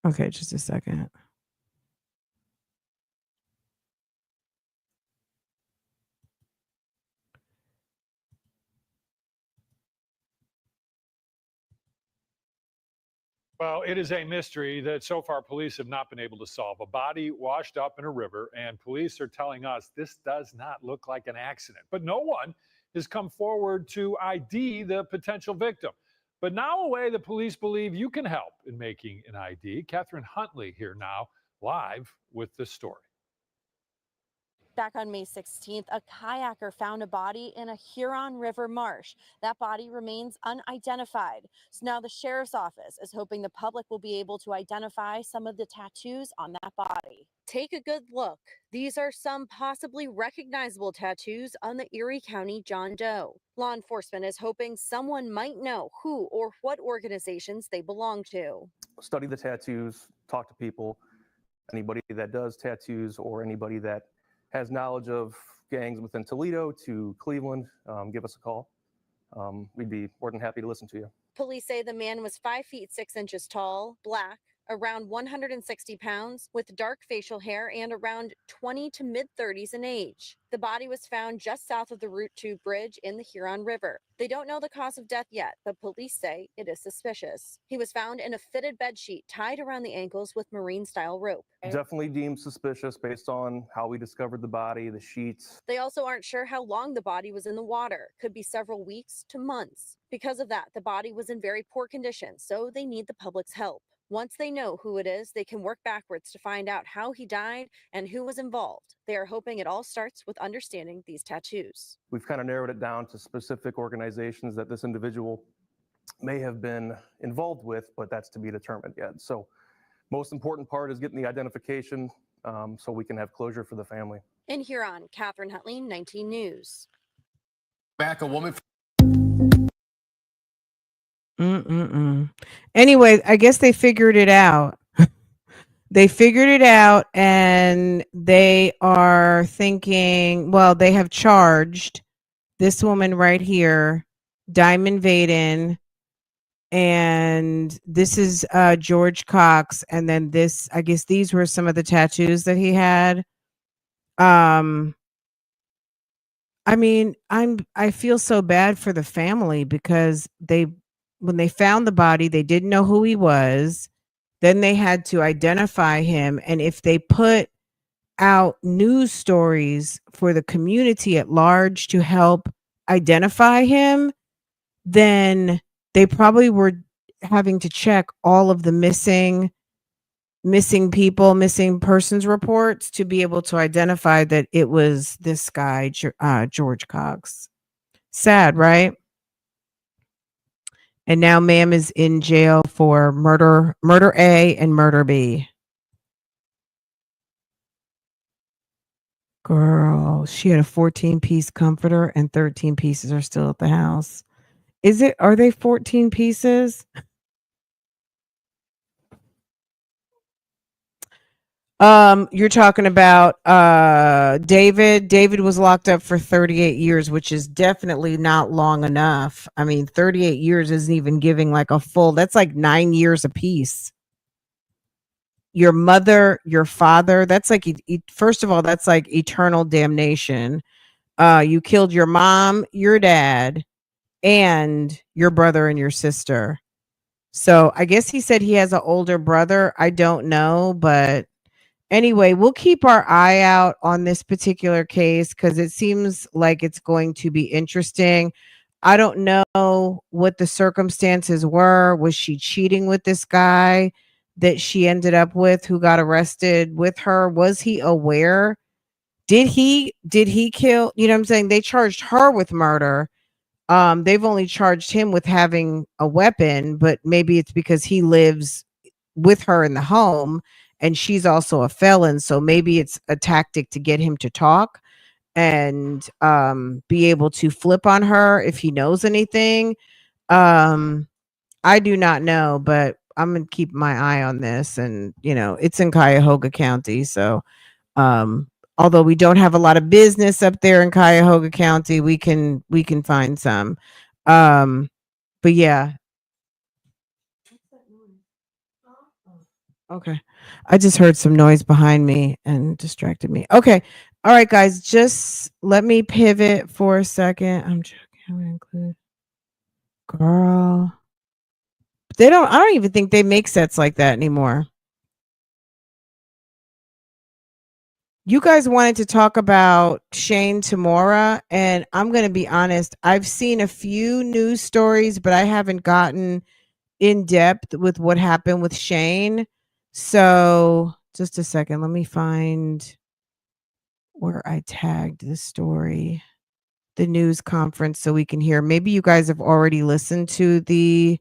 Okay, just a second. Well, it is a mystery that so far police have not been able to solve. A body washed up in a river, and police are telling us this does not look like an accident. But no one has come forward to ID the potential victim. But now, a way the police believe you can help in making an ID. Catherine Huntley here now, live with the story. Back on May 16th, a kayaker found a body in a Huron River marsh. That body remains unidentified. So now the sheriff's office is hoping the public will be able to identify some of the tattoos on that body. Take a good look. These are some possibly recognizable tattoos on the Erie County John Doe. Law enforcement is hoping someone might know who or what organizations they belong to. Study the tattoos, talk to people, anybody that does tattoos or anybody that has knowledge of gangs within Toledo to Cleveland, give us a call. We'd be more than happy to listen to you. Police say the man was 5 feet 6 inches tall, black, around 160 pounds, with dark facial hair and around 20 to mid-30s in age. The body was found just south of the Route 2 bridge in the Huron River. They don't know the cause of death yet, but police say it is suspicious. He was found in a fitted bedsheet tied around the ankles with marine-style rope. Definitely deemed suspicious based on how we discovered the body, the sheets. They also aren't sure how long the body was in the water. Could be several weeks to months. Because of that, the body was in very poor condition, so they need the public's help. Once they know who it is, they can work backwards to find out how he died and who was involved. They are hoping it all starts with understanding these tattoos. We've kind of narrowed it down to specific organizations that this individual may have been involved with, but that's to be determined yet. So most important part is getting the identification so we can have closure for the family. In Huron, Catherine Huntley, 19 News. Back a woman. Anyway, I guess they figured it out. They figured it out, and they are thinking, well, they have charged this woman right here, Dy'Mond Vaden, and this is George Cox, and then this, I guess these were some of the tattoos that he had. I mean, I feel so bad for the family because when they found the body, they didn't know who he was. Then they had to identify him. And if they put out news stories for the community at large to help identify him, then they probably were having to check all of the missing people, missing persons reports to be able to identify that it was this guy, George Cox. Sad, right? And now ma'am is in jail for murder A and murder B. Girl, she had a 14-piece comforter and 13 pieces are still at the house. Are they 14 pieces? You're talking about David. David was locked up for 38 years, which is definitely not long enough. I mean, 38 years isn't even giving like a full, that's like 9 years apiece. Your mother, your father, that's like, first of all, that's like eternal damnation. You killed your mom, your dad, and your brother and your sister. So I guess he said he has an older brother. I don't know, but anyway, we'll keep our eye out on this particular case because it seems like it's going to be interesting. I don't know what the circumstances were. Was she cheating with this guy that she ended up with who got arrested with her? Was he aware? Did he kill? You know what I'm saying? They charged her with murder. They've only charged him with having a weapon, but maybe it's because he lives with her in the home. And she's also a felon, so maybe it's a tactic to get him to talk and be able to flip on her if he knows anything. I do not know, but I'm going to keep my eye on this. And, you know, it's in Cuyahoga County. So although we don't have a lot of business up there in Cuyahoga County, we can find some. But yeah. Okay. I just heard some noise behind me and distracted me. Okay. All right, guys, just let me pivot for a second. I'm joking. I'm going to include girl. I don't even think they make sets like that anymore. You guys wanted to talk about Shane Tamura, and I'm going to be honest. I've seen a few news stories, but I haven't gotten in depth with what happened with Shane. So just a second. Let me find where I tagged the story, the news conference, so we can hear. Maybe you guys have already listened to the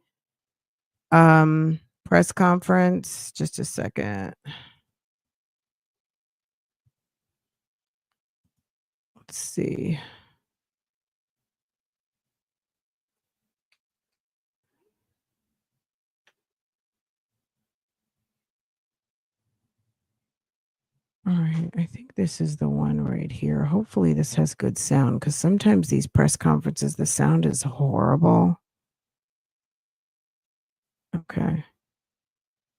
press conference. Just a second. Let's see. All right, I think this is the one right here. Hopefully this has good sound, because sometimes these press conferences, the sound is horrible. Okay.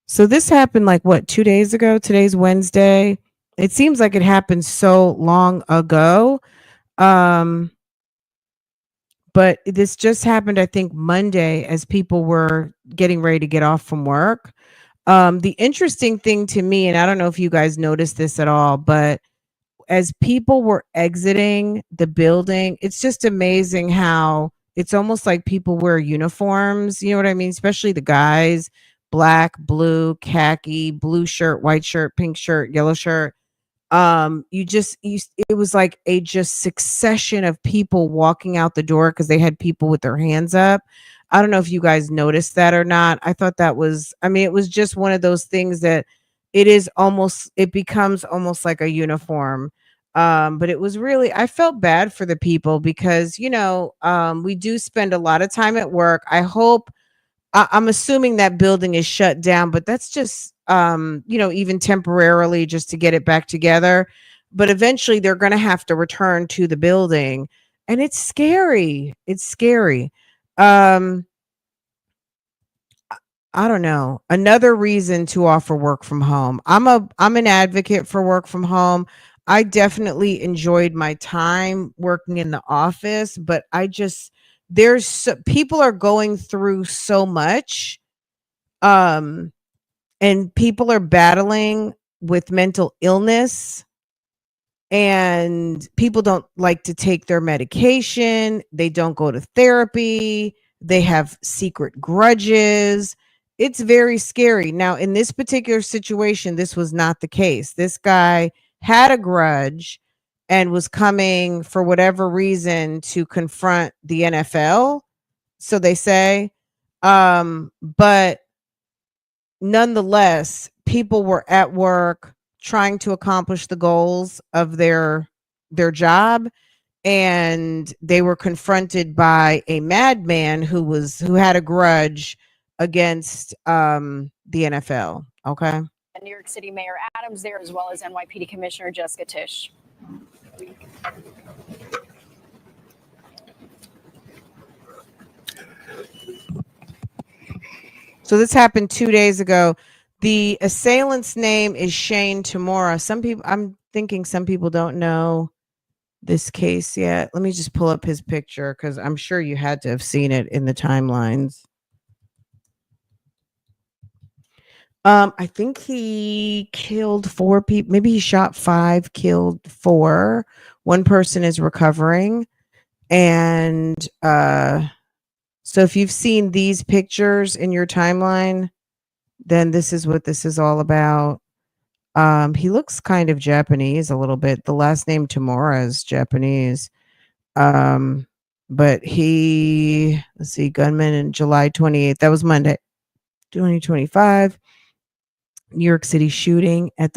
So this happened like what, 2 days ago? Today's Wednesday. It seems like it happened so long ago. But this just happened, I think, Monday, as people were getting ready to get off from work. The interesting thing to me, and I don't know if you guys noticed this at all, but as people were exiting the building, it's just amazing how it's almost like people wear uniforms. You know what I mean? Especially the guys, black, blue, khaki, blue shirt, white shirt, pink shirt, yellow shirt. It was like a just succession of people walking out the door because they had people with their hands up. I don't know if you guys noticed that or not. I thought that was, I mean, it was just one of those things that it becomes almost like a uniform. But it was really, I felt bad for the people because, we do spend a lot of time at work. I'm assuming that building is shut down, but that's just, even temporarily, just to get it back together. But eventually they're going to have to return to the building, and it's scary. It's scary. I don't know. Another reason to offer work from home. I'm an advocate for work from home. I definitely enjoyed my time working in the office, but people are going through so much, and people are battling with mental illness, and people don't like to take their medication. They don't go to therapy. They have secret grudges. It's very scary. Now, in this particular situation, this was not the case. This guy had a grudge and was coming for whatever reason to confront the NFL, so they say. But nonetheless, people were at work trying to accomplish the goals of their job, and they were confronted by a madman who had a grudge against the NFL. Okay. New York City Mayor Adams there, as well as NYPD Commissioner Jessica Tisch. So this happened 2 days ago. The assailant's name is Shane Tamura. I'm thinking some people don't know this case yet. Let me just pull up his picture, because I'm sure you had to have seen it in the timelines. I think he killed 4 people. Maybe he shot 5, killed 4. One person is recovering. And so if you've seen these pictures in your timeline, then this is what this is all about. He looks kind of Japanese a little bit. The last name Tamura is Japanese. But let's see, gunman in July 28th. That was Monday, 2025. New York City shooting at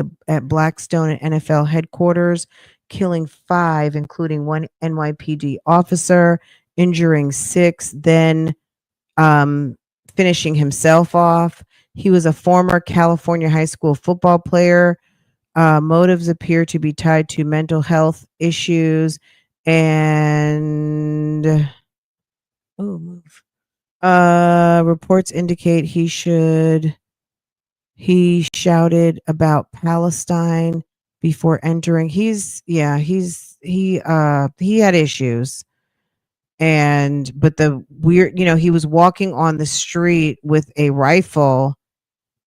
Blackstone and NFL headquarters, killing 5, including 1 NYPD officer, injuring 6, then finishing himself off. He was a former California high school football player. Motives appear to be tied to mental health issues, and reports indicate he shouted about Palestine before entering. He had issues. But the weird, he was walking on the street with a rifle,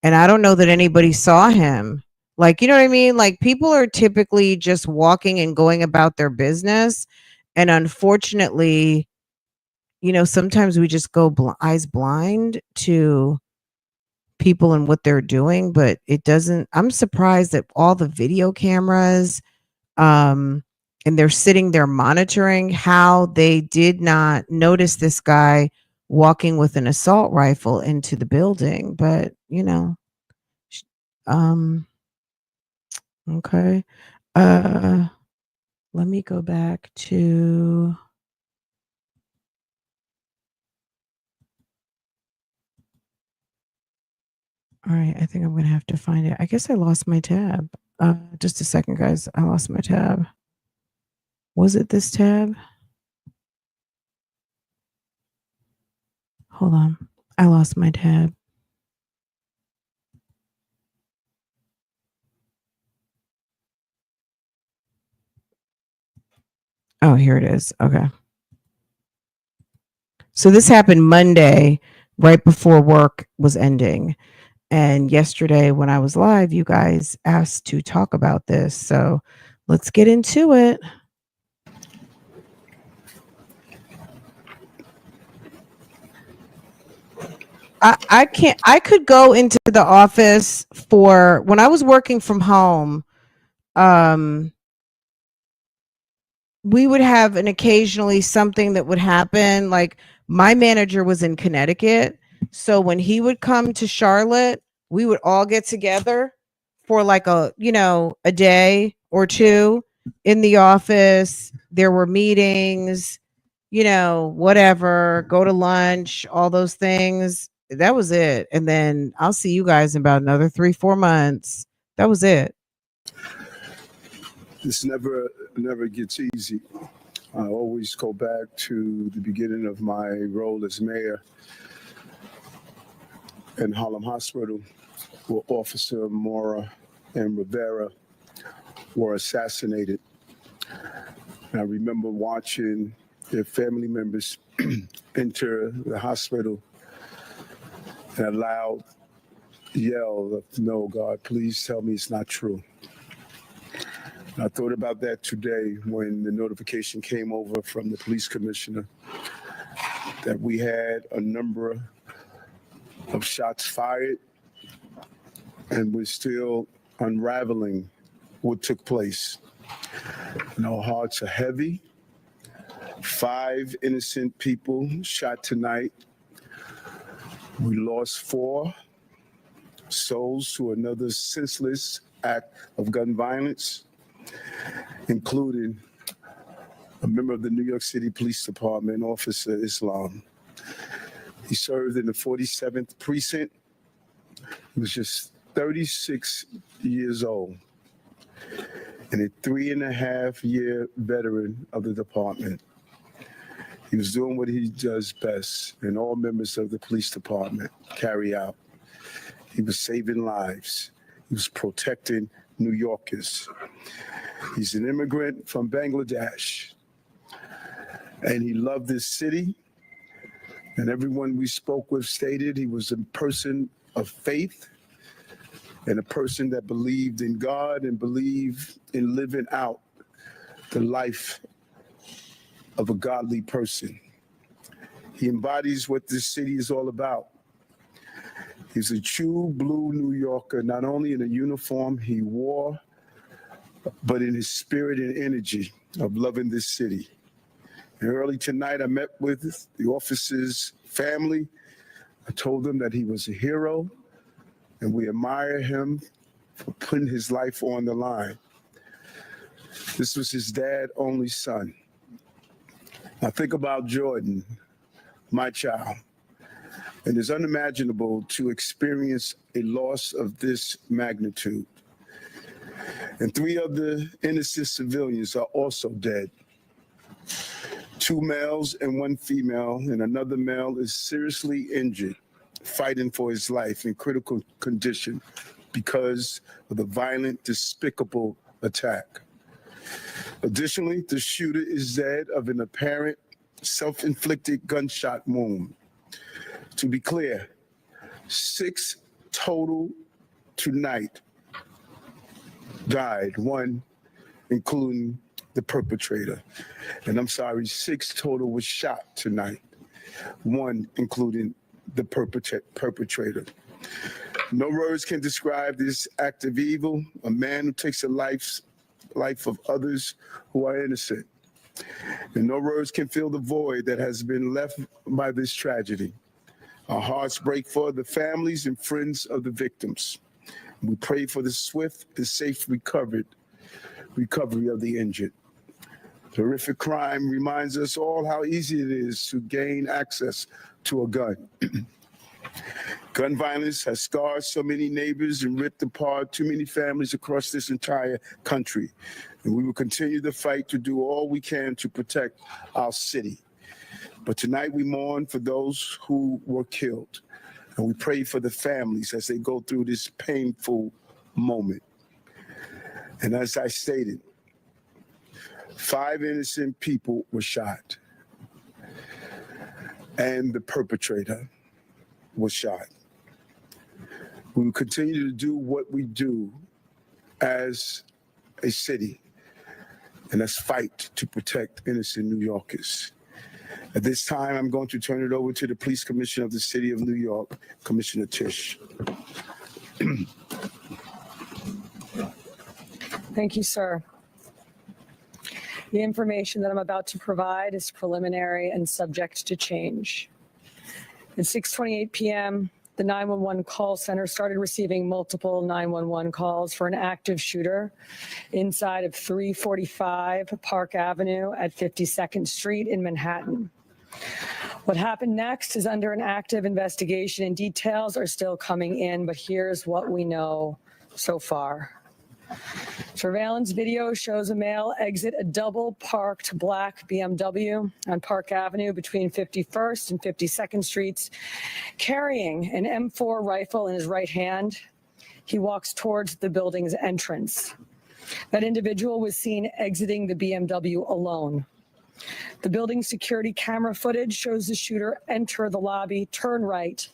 and I don't know that anybody saw him. Like, you know what I mean? Like, people are typically just walking and going about their business. And unfortunately, sometimes we just go eyes blind to people and what they're doing, but it doesn't. I'm surprised that all the video cameras, And they're sitting there monitoring how they did not notice this guy walking with an assault rifle into the building. But, okay. Let me go back to. All right, I think I'm going to have to find it. I guess I lost my tab. Just a second, guys. I lost my tab. Was it this tab? Hold on. I lost my tab. Oh, here it is. Okay. So this happened Monday, right before work was ending. And yesterday when I was live, you guys asked to talk about this. So let's get into it. I could go into the office for when I was working from home. We would have an occasionally something that would happen. Like my manager was in Connecticut. So when he would come to Charlotte, we would all get together for like a day or two in the office. There were meetings, whatever, go to lunch, all those things. That was it. And then I'll see you guys in about another 3-4 months. That was it. This never gets easy. I always go back to the beginning of my role as mayor in Harlem Hospital, where Officer Mora and Rivera were assassinated. And I remember watching their family members enter the hospital and a loud yell of, "No, God, please tell me it's not true." And I thought about that today when the notification came over from the police commissioner that we had a number of shots fired and we're still unraveling what took place. And our hearts are heavy. 5 innocent people shot tonight. We lost 4 souls to another senseless act of gun violence, including a member of the New York City Police Department, Officer Islam. He served in the 47th Precinct. He was just 36 years old and a 3.5-year veteran of the department. He was doing what he does best, and all members of the police department carry out. He was saving lives. He was protecting New Yorkers. He's an immigrant from Bangladesh, and he loved this city. And everyone we spoke with stated he was a person of faith and a person that believed in God and believed in living out the life of a godly person. He embodies what this city is all about. He's a true blue New Yorker, not only in the uniform he wore, but in his spirit and energy of loving this city. And early tonight, I met with the officer's family. I told them that he was a hero, and we admire him for putting his life on the line. This was his dad's only son. I think about Jordan, my child, and it's unimaginable to experience a loss of this magnitude. And 3 other innocent civilians are also dead. 2 males and 1 female, and another male is seriously injured, fighting for his life in critical condition because of the violent, despicable attack. Additionally, the shooter is dead of an apparent self-inflicted gunshot wound. To be clear, 6 total tonight died, 1 including the perpetrator. And I'm sorry, 6 total was shot tonight, 1 including the perpetrator. No words can describe this act of evil, a man who takes the lives life of others who are innocent. And no words can fill the void that has been left by this tragedy. Our hearts break for the families and friends of the victims. We pray for the swift and safe recovery of the injured. The horrific crime reminds us all how easy it is to gain access to a gun. Gun violence has scarred so many neighbors and ripped apart too many families across this entire country. And we will continue the fight to do all we can to protect our city. But tonight we mourn for those who were killed. And we pray for the families as they go through this painful moment. And as I stated, 5 innocent people were shot. And the perpetrator was shot. We will continue to do what we do as a city, and that's fight to protect innocent New Yorkers. At this time, I'm going to turn it over to the Police Commissioner of the City of New York, Commissioner Tisch. Thank you, sir. The information that I'm about to provide is preliminary and subject to change. At 6:28 p.m., the 911 call center started receiving multiple 911 calls for an active shooter inside of 345 Park Avenue at 52nd Street in Manhattan. What happened next is under an active investigation and details are still coming in, but here's what we know so far. Surveillance video shows a male exit a double-parked black BMW on Park Avenue between 51st and 52nd Streets, carrying an M4 rifle in his right hand. He walks towards the building's entrance. That individual was seen exiting the BMW alone. The building's security camera footage shows the shooter enter the lobby, turn right,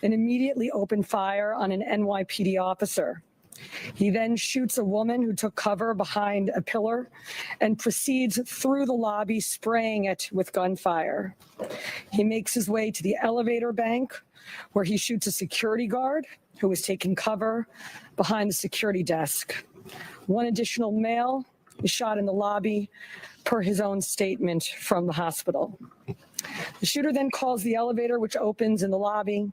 and immediately open fire on an NYPD officer. He then shoots a woman who took cover behind a pillar and proceeds through the lobby, spraying it with gunfire. He makes his way to the elevator bank, where he shoots a security guard who was taking cover behind the security desk. One additional male is shot in the lobby, per his own statement from the hospital. The shooter then calls the elevator, which opens in the lobby.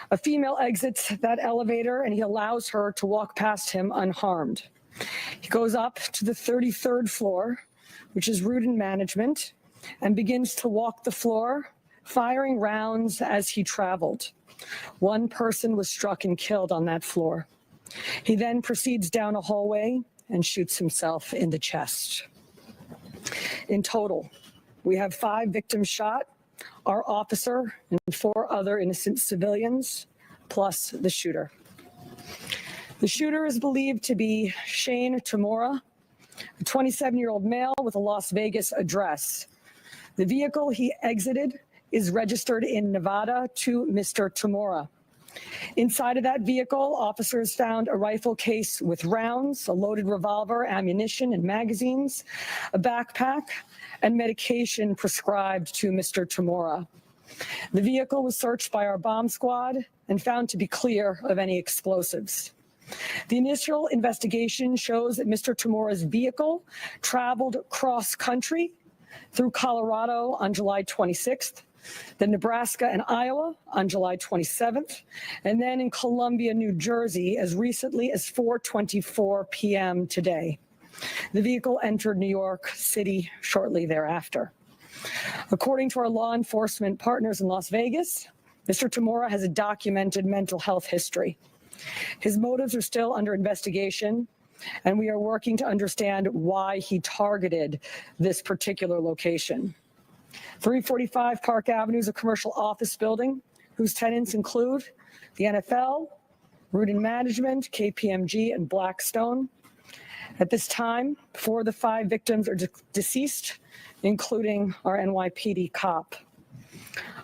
A female exits that elevator and he allows her to walk past him unharmed. He goes up to the 33rd floor, which is route and management, and begins to walk the floor, firing rounds as he traveled. One person was struck and killed on that floor. He then proceeds down a hallway and shoots himself in the chest. In total, we have 5 victims shot, our officer and 4 other innocent civilians, plus the shooter. The shooter is believed to be Shane Tamura, a 27-year-old male with a Las Vegas address. The vehicle he exited is registered in Nevada to Mr. Tamura. Inside of that vehicle, officers found a rifle case with rounds, a loaded revolver, ammunition, and magazines, a backpack, and medication prescribed to Mr. Tamura. The vehicle was searched by our bomb squad and found to be clear of any explosives. The initial investigation shows that Mr. Tamura's vehicle traveled cross-country through Colorado on July 26th, then Nebraska and Iowa on July 27th, and then in Columbia, New Jersey as recently as 4:24 p.m. today. The vehicle entered New York City shortly thereafter. According to our law enforcement partners in Las Vegas, Mr. Tamura has a documented mental health history. His motives are still under investigation, and we are working to understand why he targeted this particular location. 345 Park Avenue is a commercial office building whose tenants include the NFL, Root and Management, KPMG, and Blackstone. At this time, 4 of the 5 victims are deceased, including our NYPD cop.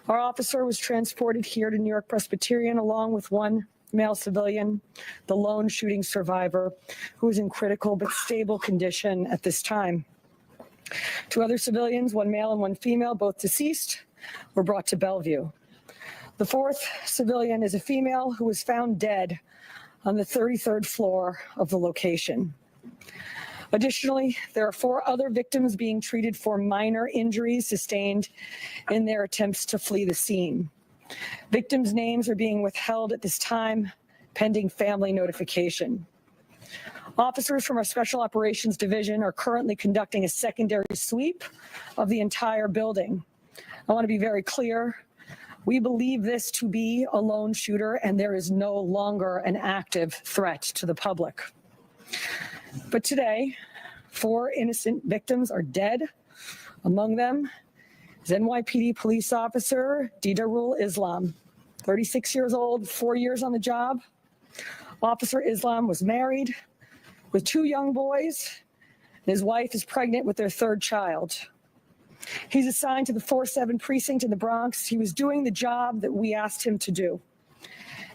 Our officer was transported here to New York Presbyterian along with 1 male civilian, the lone shooting survivor, who is in critical but stable condition at this time. 2 other civilians, 1 male and 1 female, both deceased, were brought to Bellevue. The 4th civilian is a female who was found dead on the 33rd floor of the location. Additionally, there are 4 other victims being treated for minor injuries sustained in their attempts to flee the scene. Victims' names are being withheld at this time, pending family notification. Officers from our Special Operations Division are currently conducting a secondary sweep of the entire building. I want to be very clear. We believe this to be a lone shooter, and there is no longer an active threat to the public. But today, 4 innocent victims are dead. Among them is NYPD police officer Dy'Mond Vaden, 36 years old, 4 years on the job. Officer Islam was married with 2 young boys, and his wife is pregnant with their 3rd child. He's assigned to the 4-7 precinct in the Bronx. He was doing the job that we asked him to do.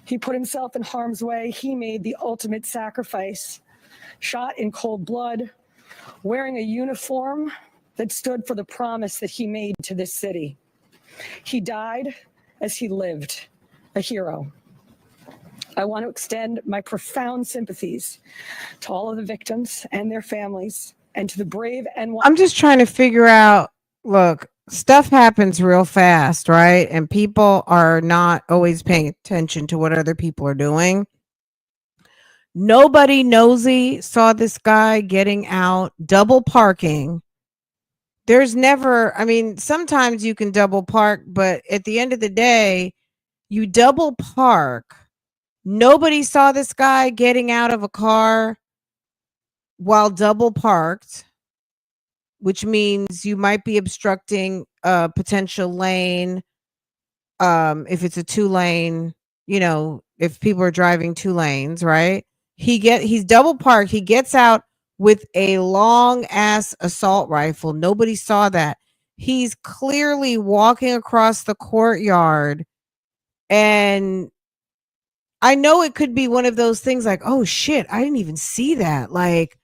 He put himself in harm's way. He made the ultimate sacrifice, shot in cold blood, wearing a uniform that stood for the promise that he made to this city. He died as he lived, a hero. I want to extend my profound sympathies to all of the victims and their families, and to the brave NYPD. I'm just trying to figure out, look, stuff happens real fast, right? And people are not always paying attention to what other people are doing. Nobody nosy saw this guy getting out, double parking. There's never, I mean, sometimes you can double park, but at the end of the day, you double park. Nobody saw this guy getting out of a car while double parked, which means you might be obstructing a potential lane. If it's a 2-lane, you know, if people are driving 2 lanes, right? He's double parked. He gets out with a long ass assault rifle. Nobody saw that. He's clearly walking across the courtyard, and I know it could be one of those things like, oh shit, I didn't even see that. Like,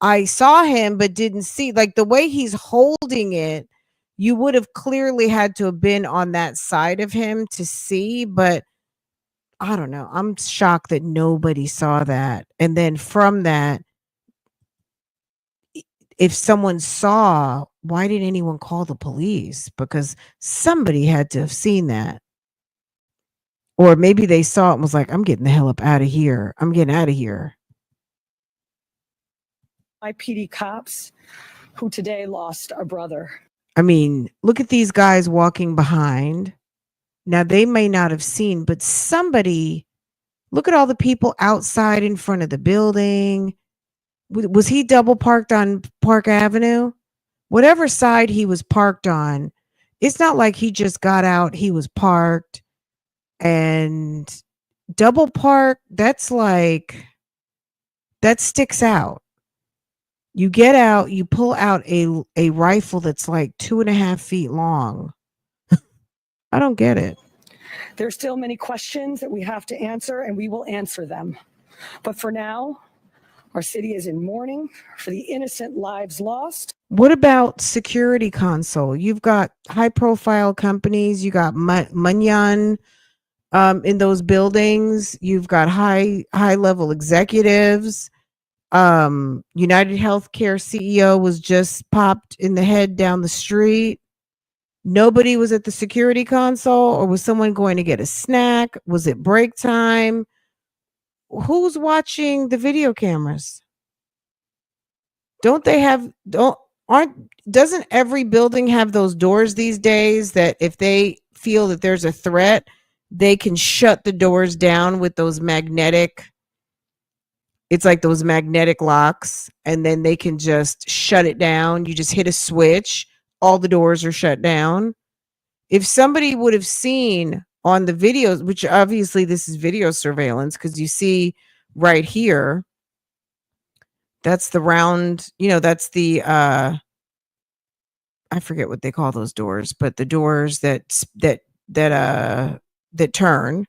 I saw him, but didn't see, like, the way he's holding it, you would have clearly had to have been on that side of him to see, but I don't know. I'm shocked that nobody saw that. And then from that, if someone saw, why didn't anyone call the police? Because somebody had to have seen that. Or maybe they saw it and was like, I'm getting the hell up out of here. I'm getting out of here. NYPD cops who today lost a brother. I mean, look at these guys walking behind. Now, they may not have seen, but somebody, look at all the people outside in front of the building. Was he double parked on Park Avenue? Whatever side he was parked on, it's not like he just got out. He was parked. And double park, that's like, that sticks out. You get out, you pull out a rifle that's like 2.5 feet long. I don't get it. There's still many questions that we have to answer, and we will answer them. But for now, our city is in mourning for the innocent lives lost. What about security console? You've got high profile companies. You got Munyan in those buildings. You've got high level executives. United Healthcare CEO was just popped in the head down the street. Nobody was at the security console, or was someone going to get a snack? Was it break time? Who's watching the video cameras? Doesn't every building have those doors these days that if they feel that there's a threat, they can shut the doors down with those magnetic, it's like those magnetic locks, and then they can just shut it down. You just hit a switch, all the doors are shut down. If somebody would have seen on the videos, which obviously this is video surveillance, because you see right here, that's the round, that's the I forget what they call those doors, but the doors that turn.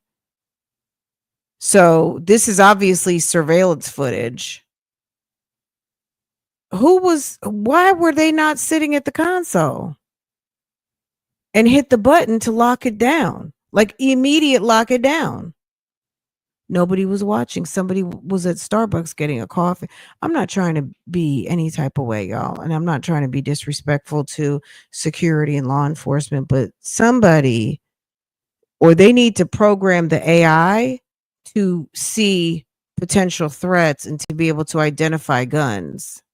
So this is obviously surveillance footage. Why were they not sitting at the console and hit the button to lock it down? Like immediate lock it down. Nobody was watching. Somebody was at Starbucks getting a coffee. I'm not trying to be any type of way, y'all. And I'm not trying to be disrespectful to security and law enforcement, but somebody, or they need to program the AI to see potential threats and to be able to identify guns.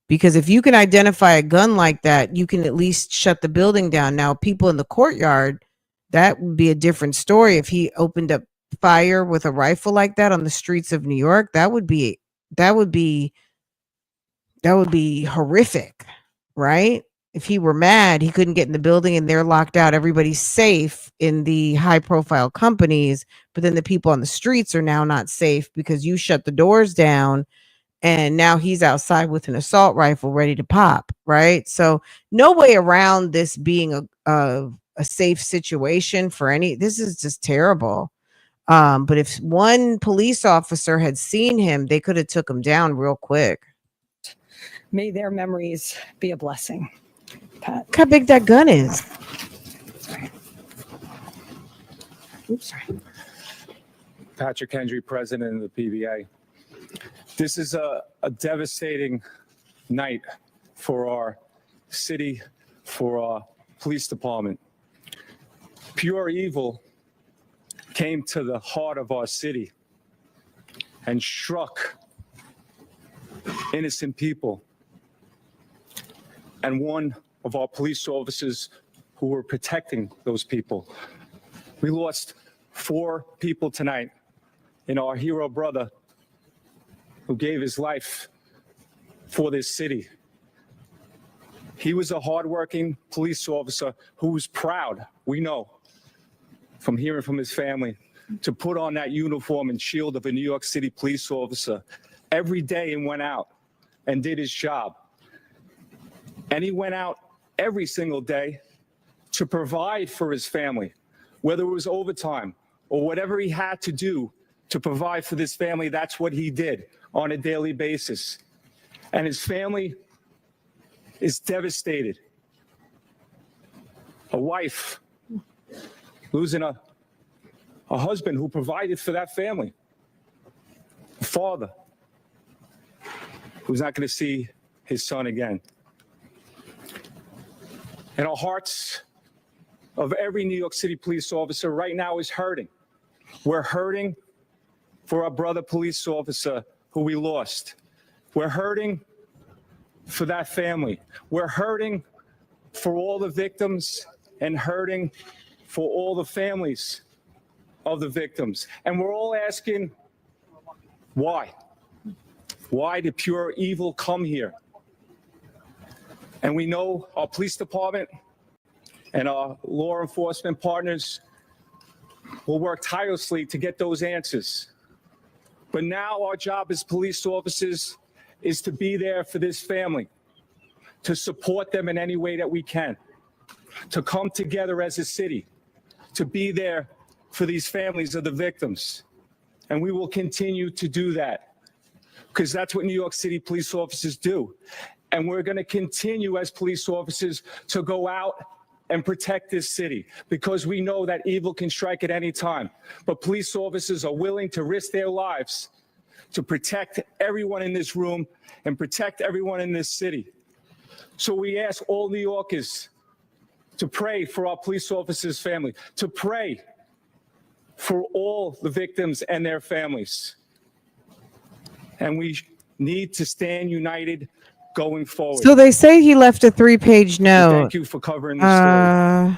Because if you can identify a gun like that, you can at least shut the building down. Now, people in the courtyard, that would be a different story. If he opened up fire with a rifle like that on the streets of New York, that would be horrific, right? If he were mad, he couldn't get in the building and they're locked out. Everybody's safe in the high profile companies, but then the people on the streets are now not safe because you shut the doors down and now he's outside with an assault rifle ready to pop, right? So no way around this being a safe situation for any. This is just terrible. But if one police officer had seen him, they could have took him down real quick. May their memories be a blessing. Pat. Look how big that gun is. Sorry. Oops, sorry. Patrick Hendry, president of the PVA. This is a devastating night for our city, for our police department. Pure evil came to the heart of our city and struck innocent people. And one of our police officers who were protecting those people. We lost 4 people tonight in our hero brother who gave his life for this city. He was a hardworking police officer who was proud, we know, from hearing from his family, to put on that uniform and shield of a New York City police officer every day and went out and did his job. And he went out every single day to provide for his family, whether it was overtime or whatever he had to do to provide for this family. That's what he did on a daily basis. And his family is devastated. A wife losing a husband who provided for that family. A father who's not going to see his son again. And our hearts of every New York City police officer right now is hurting. We're hurting for our brother police officer who we lost. We're hurting for that family. We're hurting for all the victims and hurting for all the families of the victims. And we're all asking, why? Why did pure evil come here? And we know our police department and our law enforcement partners will work tirelessly to get those answers. But now our job as police officers is to be there for this family, to support them in any way that we can, to come together as a city, to be there for these families of the victims. And we will continue to do that because that's what New York City police officers do. And we're going to continue as police officers to go out and protect this city because we know that evil can strike at any time. But police officers are willing to risk their lives to protect everyone in this room and protect everyone in this city. So we ask all New Yorkers to pray for our police officers' family, to pray for all the victims and their families. And we need to stand united going forward. So they say he left a 3-page note. Thank you for covering the story.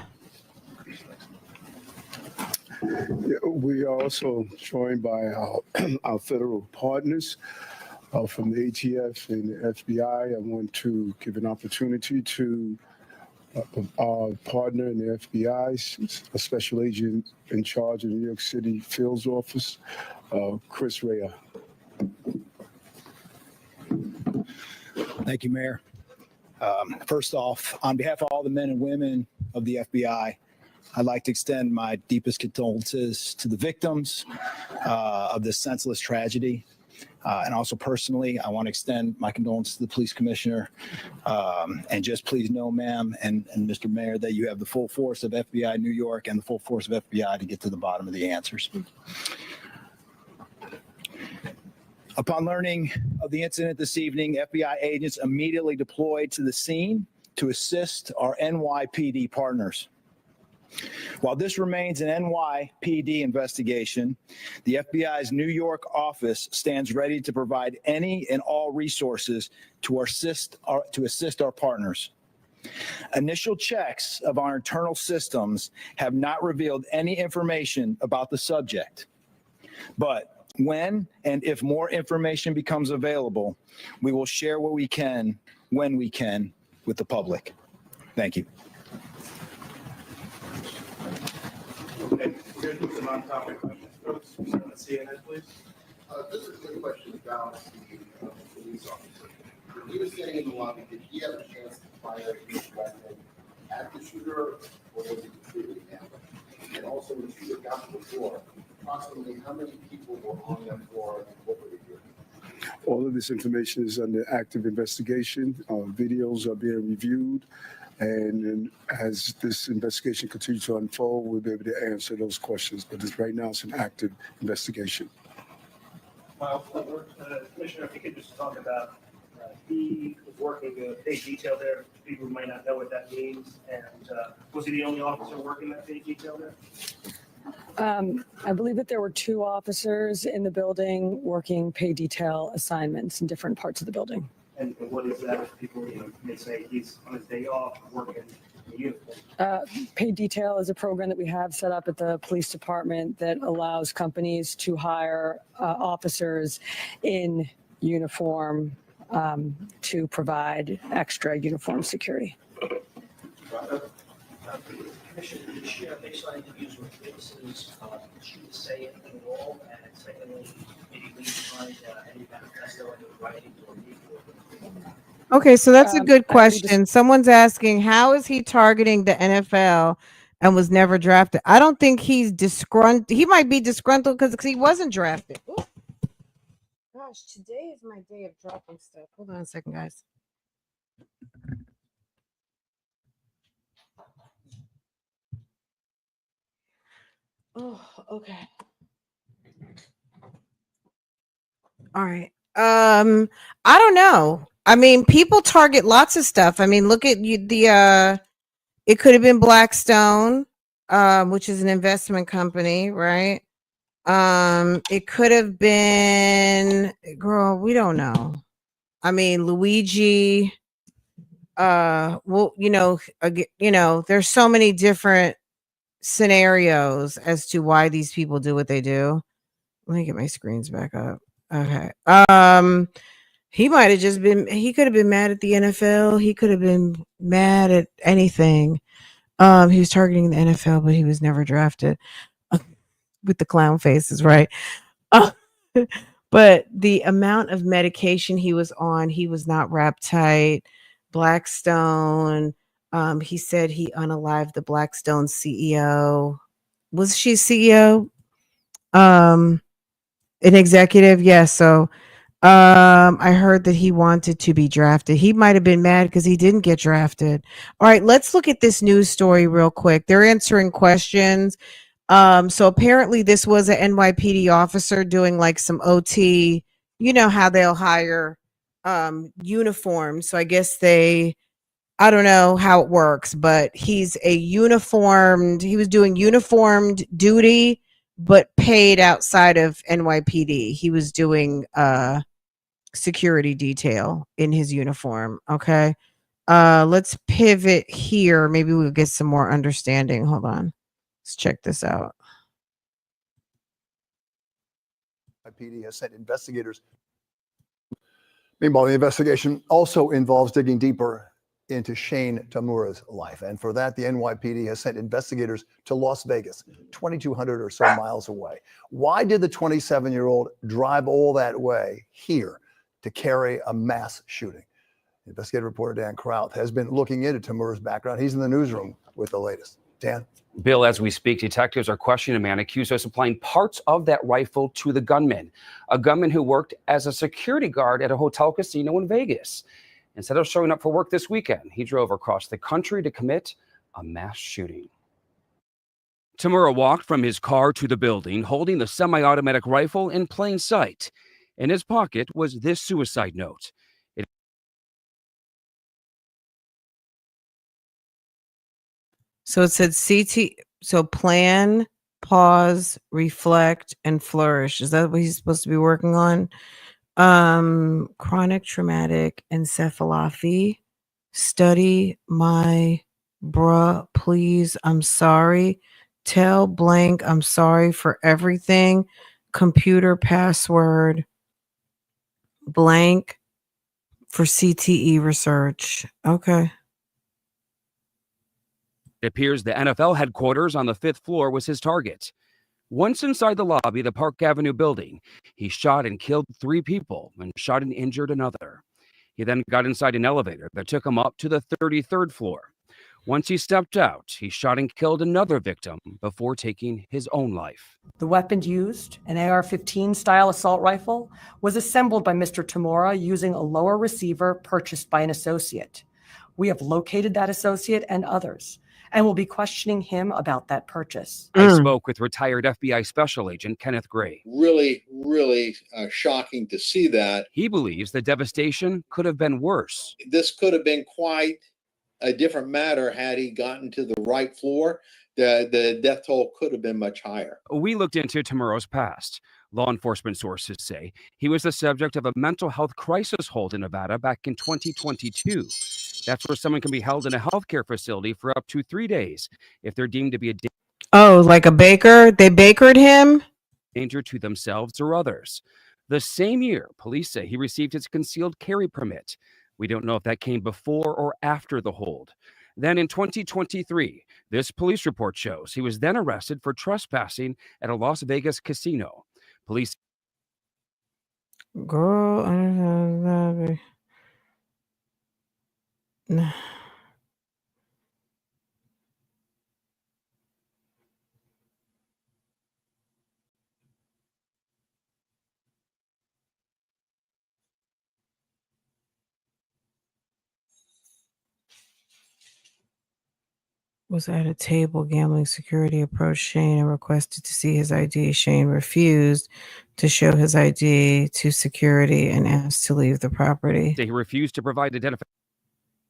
We are also joined by our federal partners from the ATF and the FBI. I want to give an opportunity to our partner in the FBI, a special agent in charge of the New York City Fields Office, Chris Rea. Thank you, Mayor. First off, on behalf of all the men and women of the FBI, I'd like to extend my deepest condolences to the victims of this senseless tragedy. And also personally, I want to extend my condolences to the police commissioner. And just please know, ma'am and Mr. Mayor, that you have the full force of FBI New York and the full force of FBI to get to the bottom of the answers. Upon learning of the incident this evening, FBI agents immediately deployed to the scene to assist our NYPD partners. While this remains an NYPD investigation, the FBI's New York office stands ready to provide any and all resources to assist our partners. Initial checks of our internal systems have not revealed any information about the subject. But when and if more information becomes available, we will share what we can, when we can, with the public. Thank you. Okay, we're going to do some on-topic questions. Folks, CNN, please. This is a question about the police officer. When he was standing in the lobby, did he have a chance to fire his weapon at the shooter, or was it completely handled? And also, when the shooter got to the floor, approximately how many people were on that floor and what were they doing? All of this information is under active investigation. Videos are being reviewed. And then as this investigation continues to unfold, we'll be able to answer those questions. But right now, it's an active investigation. Commissioner, if you could just talk about he was working paid detail there. People who might not know what that means. And was he the only officer working that paid detail there? I believe that there were 2 officers in the building working paid detail assignments in different parts of the building. And what is that if people may say he's on his day off working in uniform? Paid detail is a program that we have set up at the police department that allows companies to hire officers in uniform to provide extra uniform security. Commissioner, did you share based on interviews with witnesses? Did she say anything at all? And secondly, did you leave behind any manifesto, any writings or Okay, so that's a good question. Someone's asking, how is he targeting the NFL and was never drafted? I don't think he's disgruntled. He might be disgruntled because he wasn't drafted. Ooh. Gosh, today is my day of dropping stuff. Hold on a second, guys. Oh, okay. All right. I don't know. I mean, people target lots of stuff. I mean, look at it could have been Blackstone, which is an investment company, right? It could have been, girl, we don't know. I mean, Luigi, well, there's so many different scenarios as to why these people do what they do. Let me get my screens back up. Okay. He might have just been, he could have been mad at the NFL. He could have been mad at anything. He was targeting the NFL, but he was never drafted with the clown faces, right? But the amount of medication he was on, he was not wrapped tight. Blackstone, he said he unalived the Blackstone CEO. Was she CEO? An executive? Yes. So I heard that he wanted to be drafted. He might have been mad because he didn't get drafted. All right, let's look at this news story real quick. They're answering questions. So apparently this was an NYPD officer doing like some OT. You know how they'll hire uniforms. So I guess I don't know how it works, but he was doing uniformed duty, but paid outside of NYPD. He was doing security detail in his uniform. Okay. Let's pivot here. Maybe we'll get some more understanding. Hold on. Let's check this out. PD has sent investigators. Meanwhile, the investigation also involves digging deeper into Shane Tamura's life. And for that, the NYPD has sent investigators to Las Vegas, 2,200 or so miles away. Why did the 27-year-old drive all that way here to carry a mass shooting? Investigative reporter Dan Krauth has been looking into Tamura's background. He's in the newsroom with the latest. Dan? Bill, as we speak, detectives are questioning a man accused of supplying parts of that rifle to the gunman, a gunman who worked as a security guard at a hotel casino in Vegas. Instead of showing up for work this weekend, he drove across the country to commit a mass shooting. Tamura walked from his car to the building, holding the semi-automatic rifle in plain sight. In his pocket was this suicide note. So it said so plan, pause, reflect, and flourish. Is that what he's supposed to be working on? Chronic traumatic encephalopathy. Study my bruh, please. I'm sorry. Tell blank I'm sorry for everything. Computer password blank for CTE research. Okay. It appears the NFL headquarters on the 5th floor was his target. Once inside the lobby of the Park Avenue building, he shot and killed 3 people and shot and injured another. He then got inside an elevator that took him up to the 33rd floor. Once he stepped out, he shot and killed another victim before taking his own life. The weapon used, an AR-15 style assault rifle, was assembled by Mr. Tamura using a lower receiver purchased by an associate. We have located that associate and others, and will be questioning him about that purchase. I spoke with retired FBI Special Agent Kenneth Gray. Really shocking to see that. He believes the devastation could have been worse. This could have been quite a different matter had he gotten to the right floor. The death toll could have been much higher. We looked into Tamura's past. Law enforcement sources say he was the subject of a mental health crisis hold in Nevada back in 2022. That's where someone can be held in a healthcare facility for up to 3 days if they're deemed to be a Oh, like a baker? They bakered him? danger to themselves or others. The same year, police say he received his concealed carry permit. We don't know if that came before or after the hold. Then in 2023, this police report shows he was then arrested for trespassing at a Las Vegas casino. Police. Girl, was at a table gambling. Security approached Shane and requested to see his ID. Shane refused to show his ID to security and asked to leave the property. He refused to provide identification.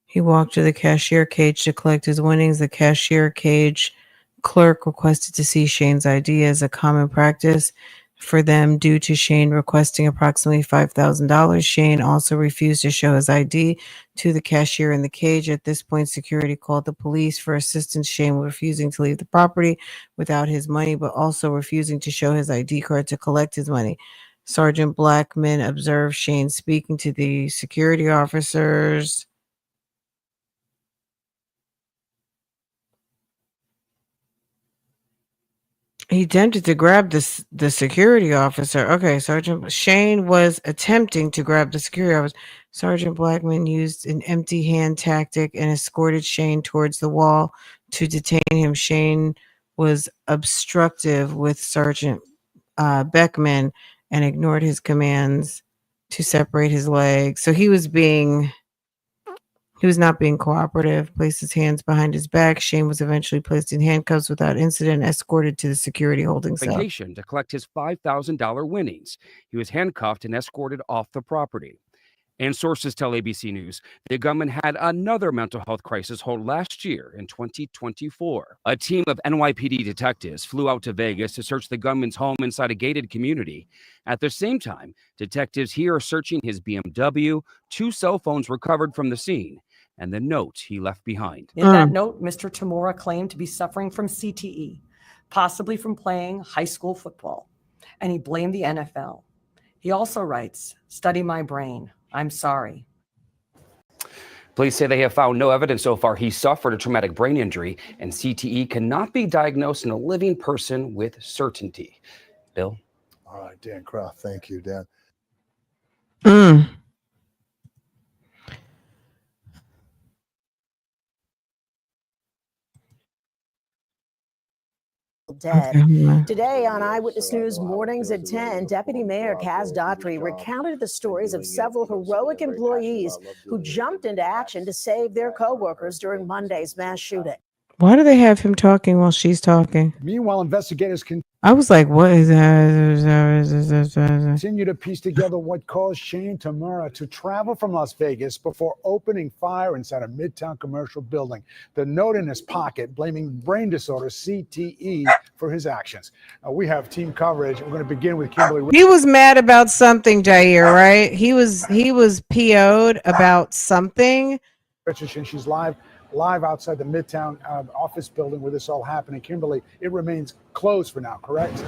He walked to the cashier cage to collect his winnings. The cashier cage clerk requested to see Shane's ID as a common practice for them due to Shane requesting approximately $5,000. Shane also refused to show his ID to the cashier in the cage. At this point, security called the police for assistance. Shane was refusing to leave the property without his money, but also refusing to show his ID card to collect his money. Sergeant Blackman observed Shane speaking to the security officers. He attempted to grab the security officer. Okay, Sergeant Shane was attempting to grab the security officer. Sergeant Blackman used an empty hand tactic and escorted Shane towards the wall to detain him. Shane was obstructive with Sergeant Beckman and ignored his commands to separate his legs. So he was not being cooperative, placed his hands behind his back. Shane was eventually placed in handcuffs without incident, escorted to the security holding cell. Vacation to collect his $5,000 winnings. He was handcuffed and escorted off the property. And sources tell ABC News the gunman had another mental health crisis hold last year in 2024. A team of NYPD detectives flew out to Vegas to search the gunman's home inside a gated community. At the same time, detectives here are searching his BMW. 2 cell phones recovered from the scene and the note he left behind. In that note, Mr. Tamura claimed to be suffering from CTE, possibly from playing high school football, and he blamed the NFL. He also writes, "Study my brain. I'm sorry." Police say they have found no evidence so far he suffered a traumatic brain injury, and CTE cannot be diagnosed in a living person with certainty. Bill? All right, Dan Croft. Thank you, Dan. Dead. Today on Eyewitness News Mornings at 10, Deputy Mayor Kaz Daughtry recounted the stories of several heroic employees who jumped into action to save their co-workers during Monday's mass shooting. Why do they have him talking while she's talking? Meanwhile, investigators I was like, what is that? continue to piece together what caused Shane Tamura to travel from Las Vegas before opening fire inside a Midtown commercial building. The note in his pocket blaming brain disorder, CTE, for his actions. We have team coverage. We're going to begin with Kimberly. He was mad about something, Jair, right? He was PO'd about something. Richardson, she's live outside the Midtown office building where this all happened. And Kimberly, it remains closed for now, correct?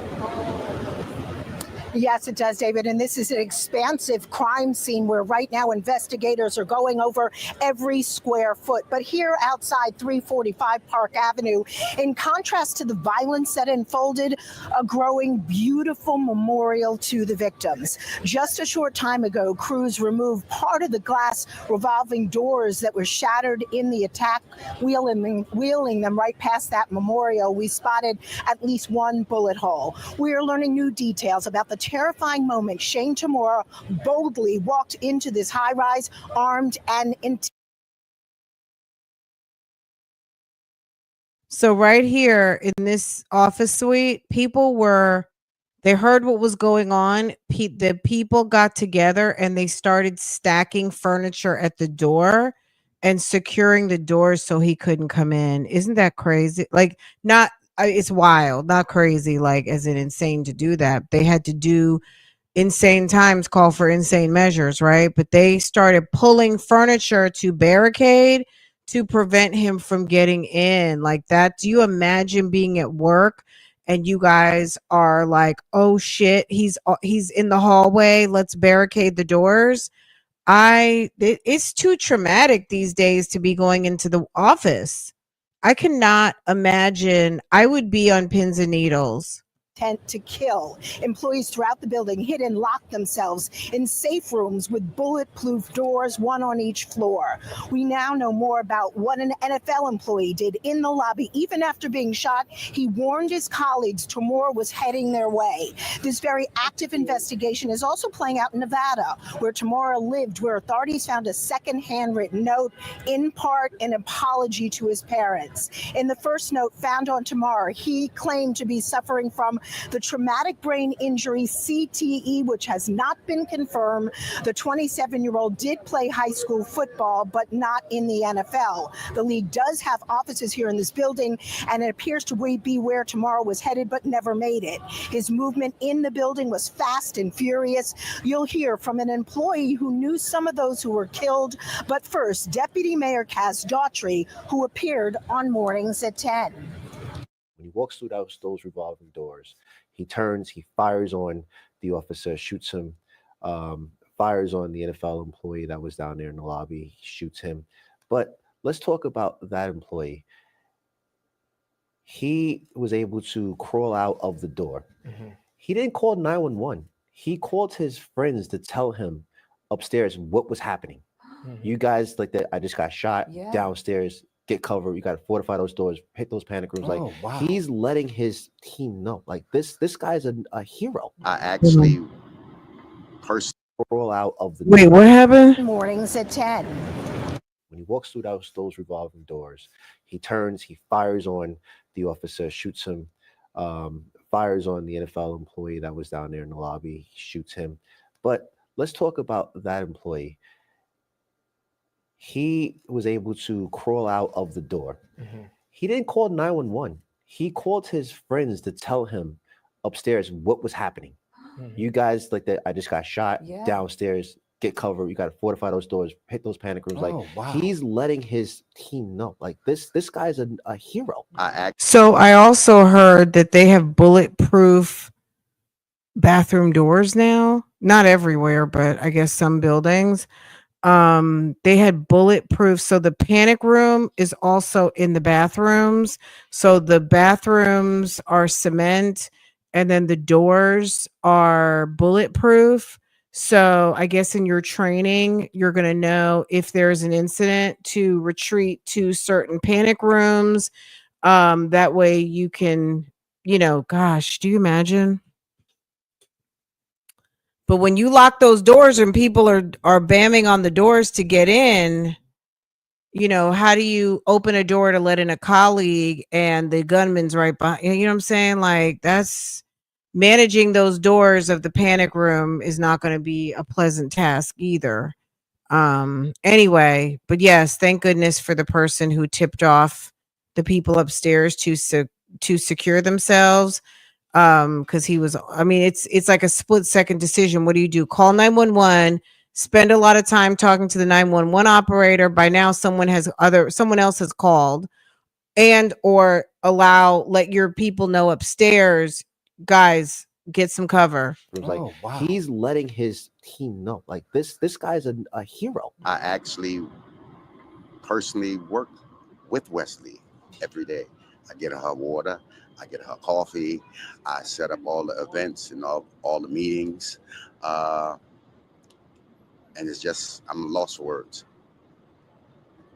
Yes, it does, David. And this is an expansive crime scene where right now investigators are going over every square foot. But here outside 345 Park Avenue, in contrast to the violence that unfolded, a growing beautiful memorial to the victims. Just a short time ago, crews removed part of the glass revolving doors that were shattered in the attack, wheeling them right past that memorial. We spotted at least one bullet hole. We are learning new details about the terrifying moment Shane Tamura boldly walked into this high-rise armed and So right here in this office suite, they heard what was going on. The people got together and they started stacking furniture at the door and securing the doors so he couldn't come in. Isn't that crazy? Like, it's wild, not crazy, like as in insane to do that. They had to do insane times, call for insane measures, right? But they started pulling furniture to barricade to prevent him from getting in like that. Do you imagine being at work and you guys are like, oh shit, he's in the hallway, let's barricade the doors? It's too traumatic these days to be going into the office. I cannot imagine. I would be on pins and needles. intent to kill. Employees throughout the building hid and locked themselves in safe rooms with bulletproof doors, one on each floor. We now know more about what an NFL employee did in the lobby. Even after being shot, he warned his colleagues Tamura was heading their way. This very active investigation is also playing out in Nevada, where Tamura lived, where authorities found a second handwritten note, in part an apology to his parents. In the first note found on Tamura, he claimed to be suffering from the traumatic brain injury CTE, which has not been confirmed. The 27-year-old did play high school football, but not in the NFL. The league does have offices here in this building, and it appears to be where Tamura was headed, but never made it. His movement in the building was fast and furious. You'll hear from an employee who knew some of those who were killed. But first, Deputy Mayor Kaz Daughtry, who appeared on Mornings at 10. When he walks through those revolving doors, he turns, he fires on the officer, shoots him, fires on the NFL employee that was down there in the lobby, shoots him. But let's talk about that employee. He was able to crawl out of the door. Mm-hmm. He didn't call 911. He called his friends to tell him upstairs what was happening. Mm-hmm. You guys, like that, I just got shot downstairs. Get cover. You got to fortify those doors, hit those panic rooms. Like wow. He's letting his team know. Like this guy's a hero. I actually personally roll out of the. Wait, what happened? Mornings at 10. When he walks through those revolving doors, he turns, he fires on the officer, shoots him, fires on the NFL employee that was down there in the lobby, shoots him. But let's talk about that employee. He was able to crawl out of the door. Mm-hmm. He didn't call 911. He called his friends to tell him upstairs what was happening. Mm-hmm. You guys, like that, I just got shot downstairs. Get cover. You got to fortify those doors, hit those panic rooms. Like wow. He's letting his team know. Like this guy's a hero. So I also heard that they have bulletproof bathroom doors now. Not everywhere, but I guess some buildings. They had bulletproof, so the panic room is also in the bathrooms, so the bathrooms are cement and then the doors are bulletproof. So I guess in your training you're going to know if there's an incident to retreat to certain panic rooms. That way you can, gosh, do you imagine? But when you lock those doors and people are bamming on the doors to get in, how do you open a door to let in a colleague and the gunman's right behind? You know what I'm saying? Like, that's managing those doors of the panic room is not going to be a pleasant task either. Anyway, but yes, thank goodness for the person who tipped off the people upstairs to secure themselves. Because he was, I mean, it's like a split second decision. What do you do? Call 911, spend a lot of time talking to the 911 operator. By now someone else has called, and or let your people know upstairs, guys, get some cover. It was like he's letting his team know, like this guy's a hero. I actually personally work with Wesley every day. I get her water, I get her coffee, I set up all the events and all the meetings, and it's just, I'm lost for words.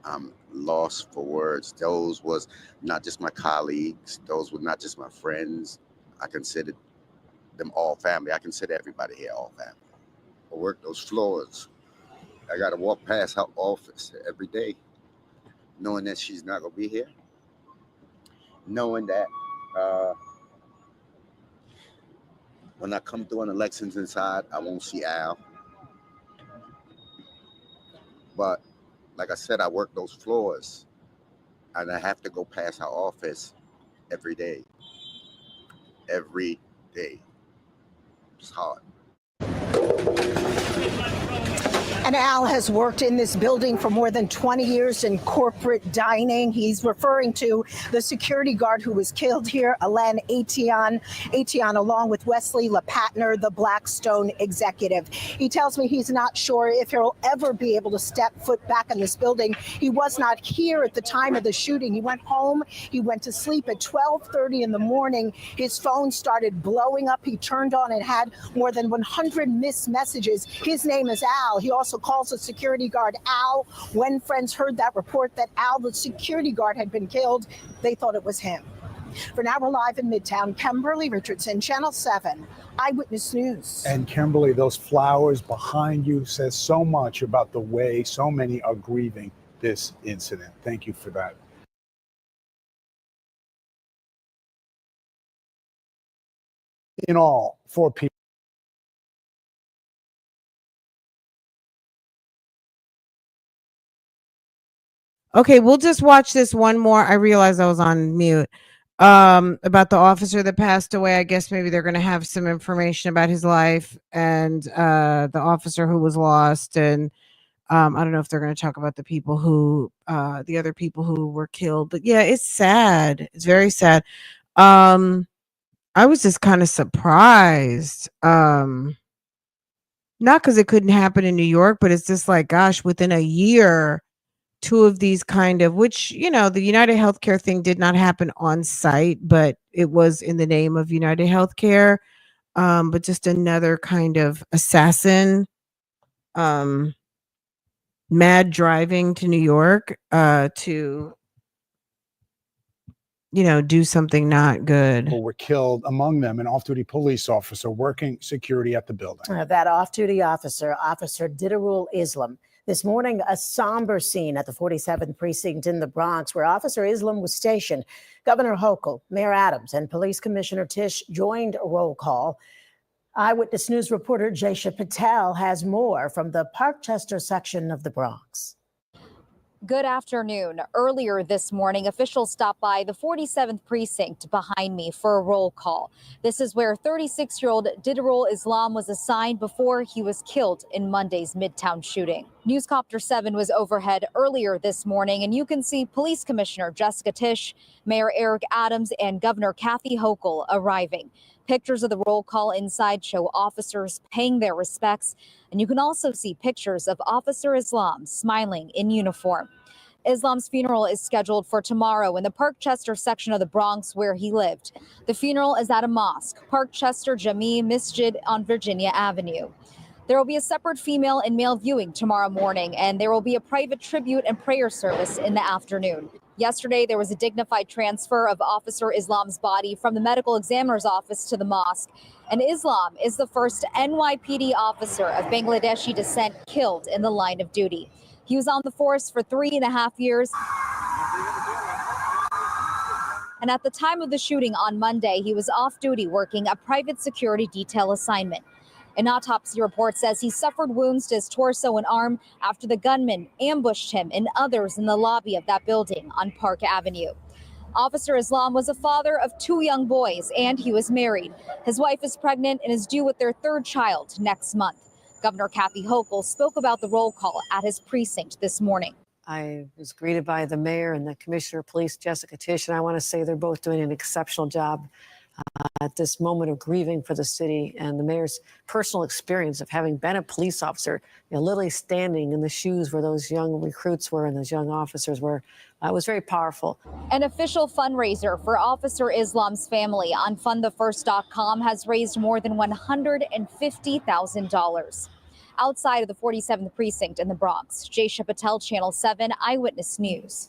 I'm lost for words. Those was not just my colleagues, those were not just my friends. I considered them all family. I consider everybody here all family. I work those floors. I got to walk past her office every day, knowing that she's not going to be here, knowing that when I come through on elections inside, I won't see Al. But like I said, I work those floors, and I have to go past her office every day. Every day. It's hard. And Al has worked in this building for more than 20 years in corporate dining. He's referring to the security guard who was killed here, Alain Etienne, along with Wesley LePatner, the Blackstone executive. He tells me he's not sure if he'll ever be able to step foot back in this building. He was not here at the time of the shooting. He went home. He went to sleep at 12:30 in the morning. His phone started blowing up. He turned on and had more than 100 missed messages. His name is Al. He also calls the security guard Al. When friends heard that report that Al, the security guard, had been killed, they thought it was him. For now, we're live in Midtown. Kimberly Richardson, Channel 7, Eyewitness News. And Kimberly, those flowers behind you says so much about the way so many are grieving this incident. Thank you for that. In all, 4 people. Okay, we'll just watch this one more. I realized I was on mute. About the officer that passed away. I guess maybe they're going to have some information about his life and the officer who was lost. And I don't know if they're going to talk about the people who, the other people who were killed. But yeah, it's sad. It's very sad. I was just kind of surprised. Not because it couldn't happen in New York, but it's just like, gosh, within a year, 2 of these kind of, which, the United Healthcare thing did not happen on site, but it was in the name of United Healthcare. But just another kind of assassin, mad driving to New York to, do something not good. People were killed, among them an off-duty police officer working security at the building. That off-duty officer, Officer Dy'Mond Vaden. This morning, a somber scene at the 47th precinct in the Bronx, where Officer Islam was stationed. Governor Hochul, Mayor Adams, and Police Commissioner Tisch joined a roll call. Eyewitness News reporter Jaisha Patel has more from the Parkchester section of the Bronx. Good afternoon. Earlier this morning, officials stopped by the 47th precinct behind me for a roll call. This is where 36-year-old Dy'Mond Vaden was assigned before he was killed in Monday's Midtown shooting. Newscopter 7 was overhead earlier this morning, and you can see Police Commissioner Jessica Tisch, Mayor Eric Adams, and Governor Kathy Hochul arriving. Pictures of the roll call inside show officers paying their respects, and you can also see pictures of Officer Islam smiling in uniform. Islam's funeral is scheduled for tomorrow in the Parkchester section of the Bronx where he lived. The funeral is at a mosque, Parkchester Jami Masjid on Virginia Avenue. There will be a separate female and male viewing tomorrow morning, and there will be a private tribute and prayer service in the afternoon. Yesterday, there was a dignified transfer of Officer Islam's body from the medical examiner's office to the mosque. And Islam is the first NYPD officer of Bangladeshi descent killed in the line of duty. He was on the force for 3.5 years. And at the time of the shooting on Monday, he was off duty working a private security detail assignment. An autopsy report says he suffered wounds to his torso and arm after the gunman ambushed him and others in the lobby of that building on Park Avenue. Officer Islam was a father of 2 young boys, and he was married. His wife is pregnant and is due with their 3rd child next month. Governor Kathy Hochul spoke about the roll call at his precinct this morning. I was greeted by the mayor and the commissioner of police, Jessica Tisch, and I want to say they're both doing an exceptional job at this moment of grieving for the city, and the mayor's personal experience of having been a police officer, literally standing in the shoes where those young recruits were and those young officers were, was very powerful. An official fundraiser for Officer Islam's family on fundthefirst.com has raised more than $150,000. Outside of the 47th precinct in the Bronx, Jaysha Patel, Channel 7 Eyewitness News.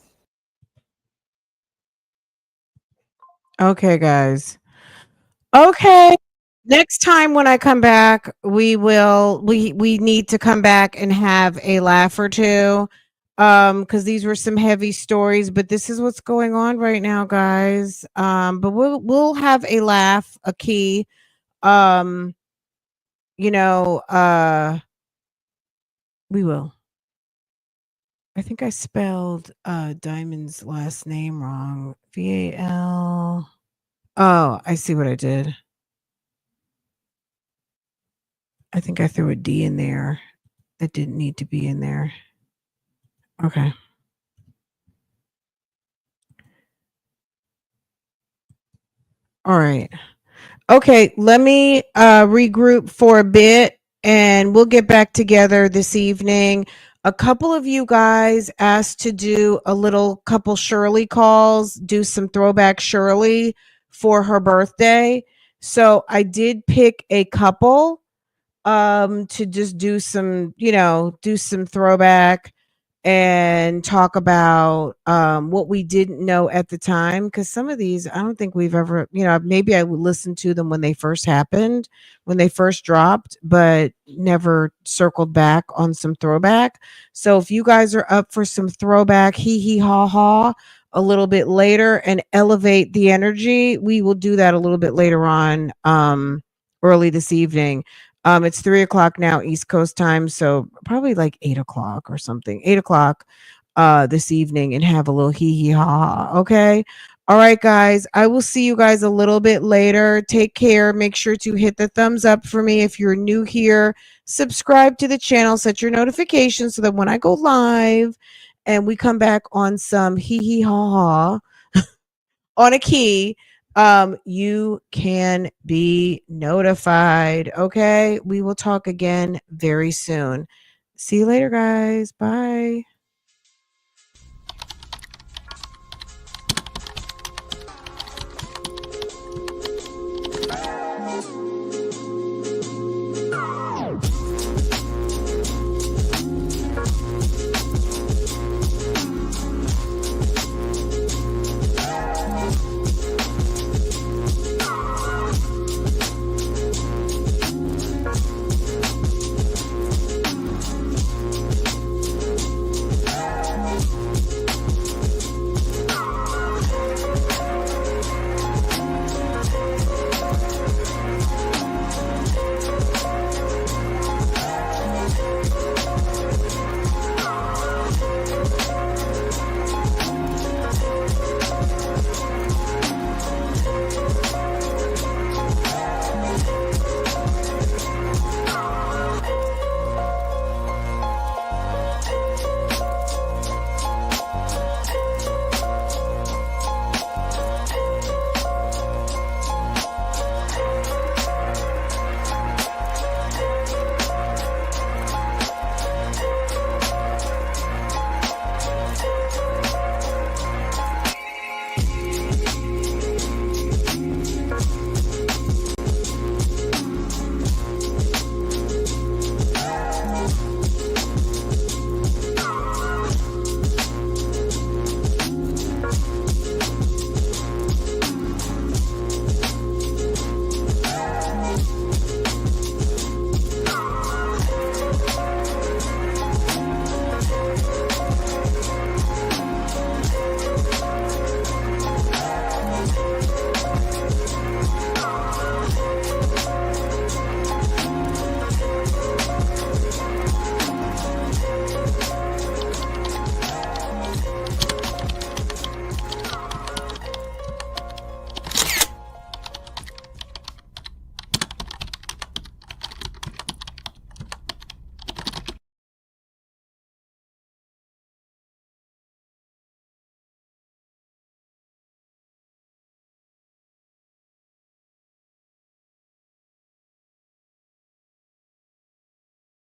Okay, guys. Okay. Next time when I come back, we need to come back and have a laugh or two. Because these were some heavy stories, but this is what's going on right now, guys. But we'll have a laugh, a key. We will. I think I spelled Dy'Mond's last name wrong. Val. Oh, I see what I did. I think I threw a D in there that didn't need to be in there. Okay. All right. Okay, let me regroup for a bit and we'll get back together this evening. A couple of you guys asked to do a little couple Shirley calls, do some throwback Shirley for her birthday. So I did pick a couple to just do some, do some throwback and talk about what we didn't know at the time, because some of these I don't think we've ever, maybe I would listen to them when they first happened, when they first dropped, but never circled back on some throwback. So if you guys are up for some throwback hee hee ha ha a little bit later and elevate the energy, we will do that a little bit later on, early this evening. It's 3:00 now, East Coast time, so probably like 8:00 or something, 8:00 this evening, and have a little hee hee ha ha. Okay. All right, guys. I will see you guys a little bit later. Take care. Make sure to hit the thumbs up for me if you're new here. Subscribe to the channel, set your notifications so that when I go live and we come back on some hee hee ha ha on a key, you can be notified. Okay, we will talk again very soon. See you later, guys. Bye.